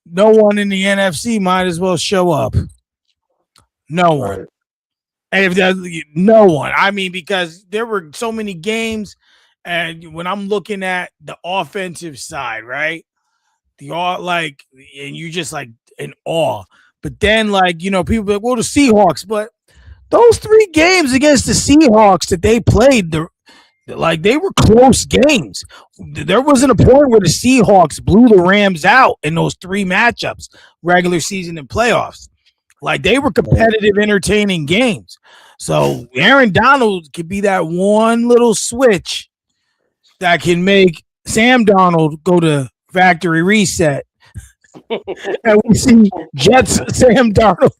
no one in the NFC might as well show up. No one. Right. And if there's no one, I mean, because there were so many games, and when I'm looking at the offensive side, right, the all like, and you just like in awe. But then, like, you know, people be like, well, the Seahawks, but those 3 games against the Seahawks that they played, like they were close games. There wasn't a point where the Seahawks blew the Rams out in those 3 matchups, regular season and playoffs. Like they were competitive, entertaining games. So Aaron Donald could be that one little switch that can make Sam Donald go to factory reset. And we see Jets Sam Darnold.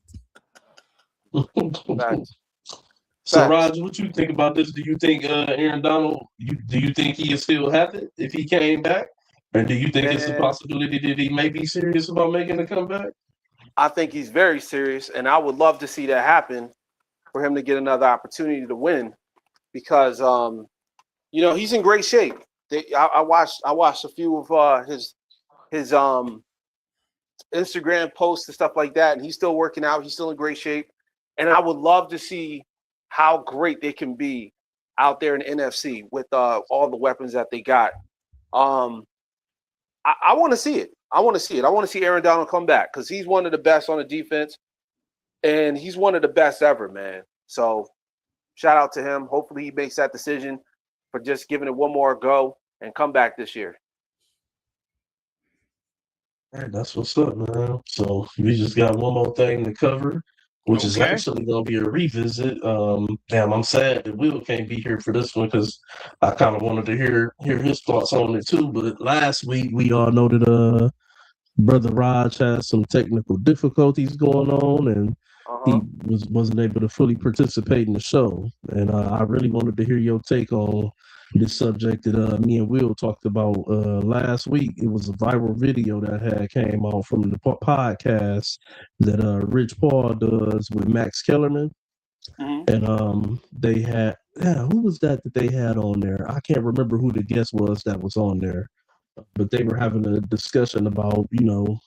Facts. So, Facts. Raj, what you think about this? Do you think Aaron Donald? Do you think he still have it if he came back, or do you think it's a possibility that he may be serious about making a comeback? I think he's very serious, and I would love to see that happen for him to get another opportunity to win, because you know, he's in great shape. I watched a few of his Instagram posts and stuff like that, and he's still working out. He's still in great shape, and I would love to see how great they can be out there in the NFC with all the weapons that they got. I want to see it. I want to see it. I want to see Aaron Donald come back because he's one of the best on the defense, and he's one of the best ever, man. So shout out to him. Hopefully he makes that decision for just giving it one more go and come back this year. All right, that's what's up, man. So we just got one more thing to cover, which is actually going to be a revisit. Damn, I'm sad that Will can't be here for this one because I kind of wanted to hear his thoughts on it too. But last week we all know that Brother Raj had some technical difficulties going on, and he wasn't able to fully participate in the show. And I really wanted to hear your take on this subject that me and Will talked about last week. It was a viral video that had came out from the podcast that Rich Paul does with Max Kellerman. And they had, who was that they had on there? I can't remember who the guest was that was on there, but they were having a discussion about, you know,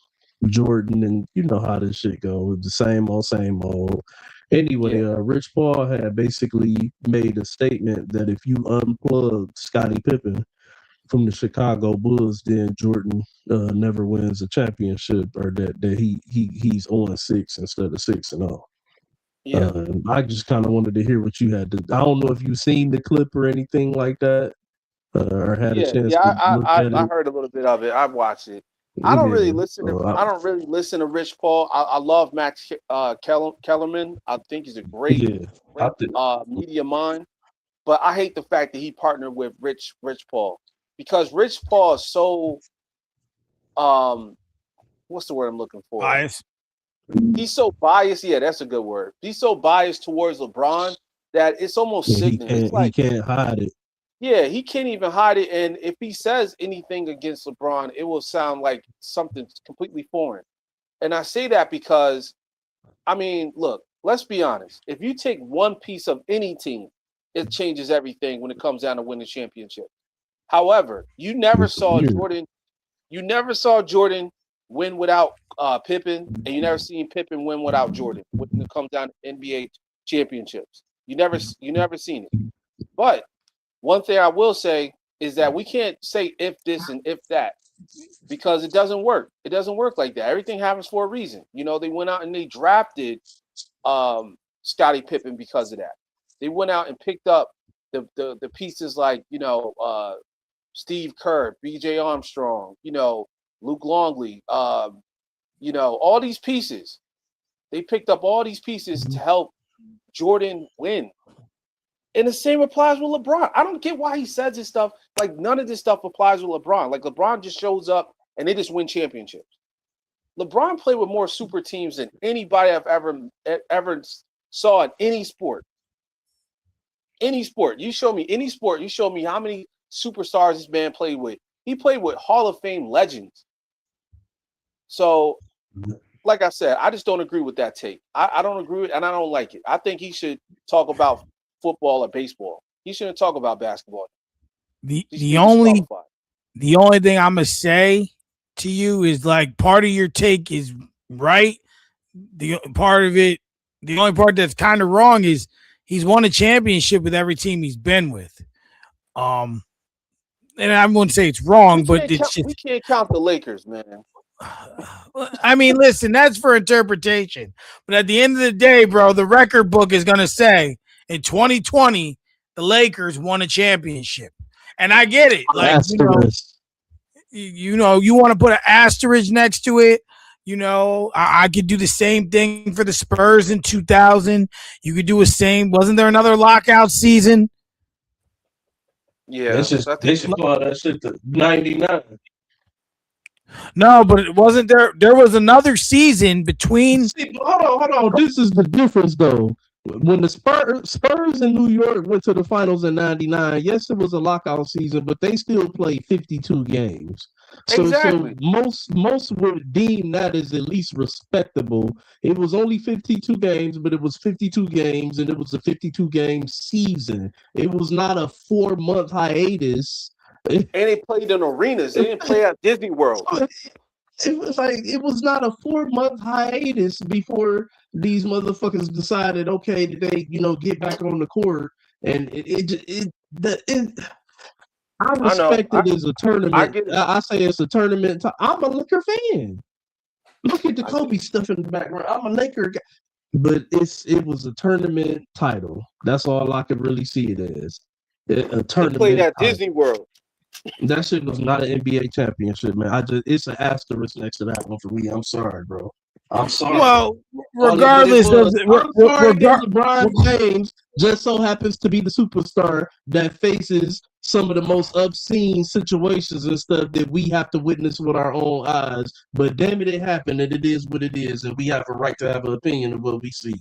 Jordan, and you know how this shit goes, the same old. Anyway, Rich Paul had basically made a statement that if you unplug Scottie Pippen from the Chicago Bulls, then Jordan never wins a championship, or that he's on 6 instead of 6-0. Yeah. I just kind of wanted to hear what you had to. I don't know if you've seen the clip or anything like that, or had a chance to look at it. I heard a little bit of it. I've watched it. I don't really listen to Rich Paul. I love Max Kellerman. I think he's a great media mind. But I hate the fact that he partnered with Rich Paul, because Rich Paul is so what's the word I'm looking for? Bias. He's so biased. Yeah, that's a good word. He's so biased towards LeBron that it's almost sickening. He can't hide it. Yeah, he can't even hide it. And if he says anything against LeBron, it will sound like something completely foreign. And I say that because, I mean, look, let's be honest. If you take one piece of any team, it changes everything when it comes down to winning championship. However, you never saw Jordan. You never saw Jordan win without Pippen, and you never seen Pippen win without Jordan when it comes down to NBA championships. You never seen it. But one thing I will say is that we can't say if this and if that, because it doesn't work. It doesn't work like that. Everything happens for a reason. You know, they went out and they drafted Scottie Pippen because of that. They went out and picked up the pieces like, you know, Steve Kerr, B.J. Armstrong, you know, Luke Longley, you know, all these pieces. They picked up all these pieces to help Jordan win. And the same applies with LeBron. I don't get why he says this stuff. Like, none of this stuff applies with LeBron. Like, LeBron just shows up and they just win championships. LeBron played with more super teams than anybody I've ever saw in any sport. Any sport. You show me any sport. You show me how many superstars this man played with. He played with Hall of Fame legends. So, like I said, I just don't agree with that take. I don't agree with it, and I don't like it. I think he should talk about football or baseball. He shouldn't talk about basketball. The He's the only disqualified. the only thing I'm gonna say to you is like part of your take is right. The part of it, the only part that's kind of wrong is he's won a championship with every team he's been with. And I wouldn't say it's wrong, but it's We can't count the Lakers, man. I mean, listen, that's for interpretation. But at the end of the day, bro, the record book is gonna say in 2020 the Lakers won a championship, and I get it. Like you want to put an asterisk next to it. I could do the same thing for the Spurs in 2000. You could do the same. Wasn't there another lockout season? Yeah, they should call that shit the 99. No, but it wasn't there. There was another season between. See, hold on. This is the difference, though. When the Spurs in New York went to the finals in '99, yes, it was a lockout season, but they still played 52 games. Exactly. So most would deem that as at least respectable. It was only 52 games, but it was 52 games, and it was a 52-game season. It was not a 4-month hiatus. And they played in arenas. They didn't play at Disney World. It was not a 4-month hiatus before these motherfuckers decided, okay, they get back on the court, and I respect it as a tournament. I say it's a tournament. I'm a Laker fan. Look at the Kobe stuff in the background. I'm a Laker guy, but it was a tournament title. That's all I could really see it as. A tournament. They played at Disney World. That shit was not an NBA championship, man. It's an asterisk next to that one for me. I'm sorry, bro. I'm sorry. Well, regardless of LeBron James just so happens to be the superstar that faces some of the most obscene situations and stuff that we have to witness with our own eyes. But damn it happened, and it is what it is, and we have a right to have an opinion of what we see.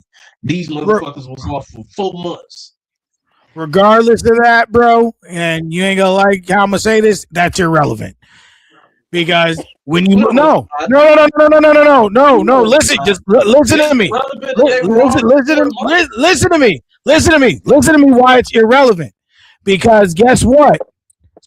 These motherfuckers was off for 4 months. Regardless of that, bro, and you ain't gonna like how I'm gonna say this, that's irrelevant. Because when you no, listen, just listen to me. Listen to me why it's irrelevant. Because guess what?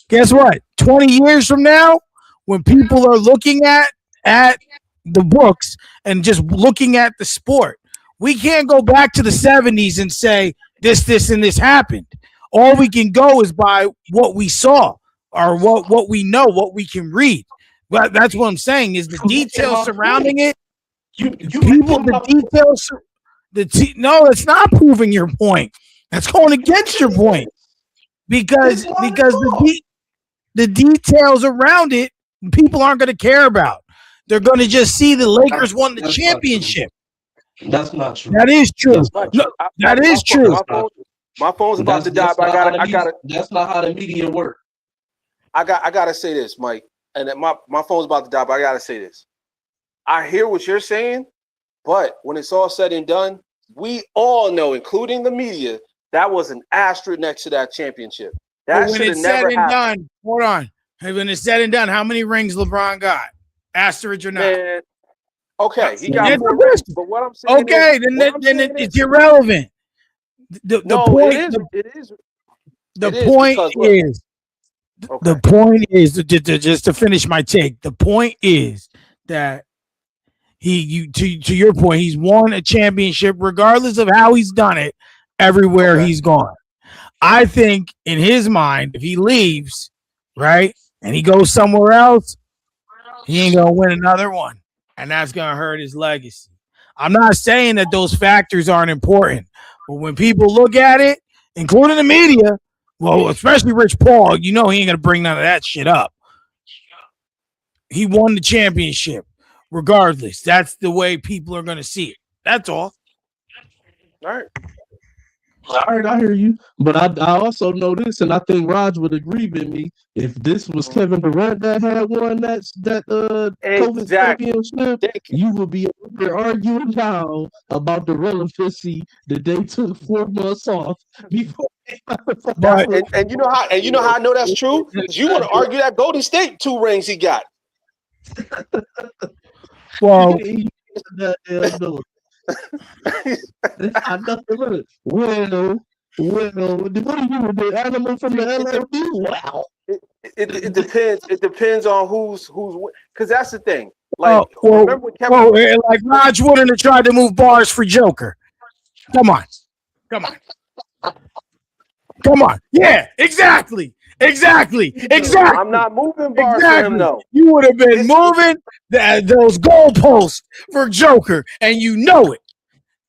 20 years from now, when people are looking at the books and just looking at the sport, we can't go back to the 70s and say this, and this happened. All we can go is by what we saw or what we know, what we can read. But that's what I'm saying is the details surrounding it. No, it's not proving your point. That's going against your point because the details around it, people aren't going to care about. They're going to just see the Lakers won the championship. That's not true. That is true. That is true. My phone's about to die, but I gotta. That's not how the media work. I gotta say this, Mike, and my phone's about to die, but I gotta say this. I hear what you're saying, but when it's all said and done, we all know, including the media, that was an asterisk next to that championship. That should have never happened. Hold on. When it's said and done, how many rings LeBron got? Asterisk or not? Man, okay, he got 4 rings, but what I'm saying then it's irrelevant. The point is just to finish my take. The point is that to your point, he's won a championship regardless of how he's done it everywhere he's gone. I think in his mind, if he leaves, right, and he goes somewhere else, he ain't gonna win another one, and that's gonna hurt his legacy. I'm not saying that those factors aren't important, but when people look at it, including the media, well, especially Rich Paul, he ain't gonna bring none of that shit up. He won the championship, regardless. That's the way people are gonna see it. That's all. All right, I hear you. But I also know this, and I think Raj would agree with me. If this was Kevin Durant that had won that COVID championship, you would be arguing now about the relevancy that they took 4 months off before. And you know how I know that's true? You want to argue that Golden State 2 rings he got. Well, well, Well, what are you, the animal from the LLB? Wow. It depends. It depends on who's because that's the thing. Like remember when Kevin like Raj wouldn't have tried to move bars for Joker. Come on. Yeah, exactly. I'm not moving bars for him though. You would have been moving those goalposts for Joker, and you know it.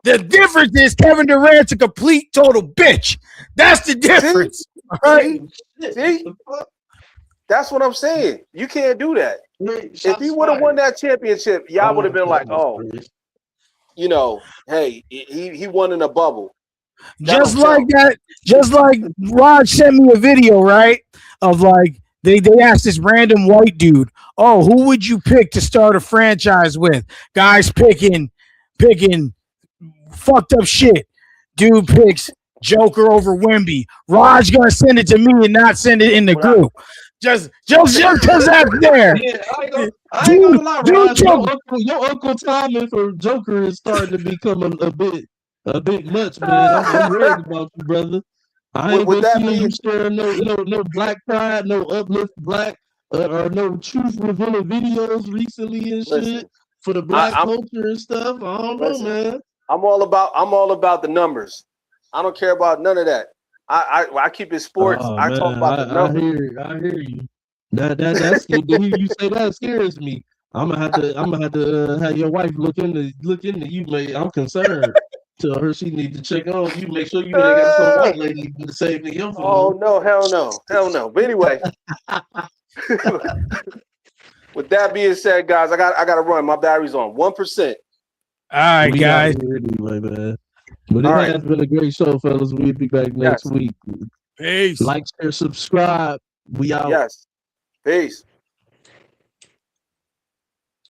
The difference is Kevin Durant's a complete total bitch. That's the difference. Right? See? That's what I'm saying. You can't do that. If he would have won that championship, y'all would have been like, oh, you know, hey, he won in a bubble. Just like Raj sent me a video, right? Of like they asked this random white dude, oh, who would you pick to start a franchise with? Guys picking fucked up shit. Dude picks Joker over Wemby. Raj gonna send it to me and not send it in the group. Just because that's there. Yeah, I ain't gonna lie, Raj. Your Uncle Tommy for Joker is starting to become a bit much, man. I'm worried about you, brother. I ain't gonna see you sharing no black pride, no uplift black, or no truth revealing videos recently and shit for the black culture and stuff. I don't know, man. I'm all about the numbers. I don't care about none of that. I keep it sports. I talk about the numbers. I hear you. That's to hear you say that scares me. I'm gonna have to have your wife look into you, mate. I'm concerned. Tell her she needs to check on you. Make sure you ain't got some white lady to save the info. Oh no, hell no. But anyway, with that being said, guys, I got to run. My battery's on 1%. All right, guys. Anyway, man. But it has been a great show, fellas. We'll be back next week. Peace. Like, share, subscribe. We out. Yes. Peace.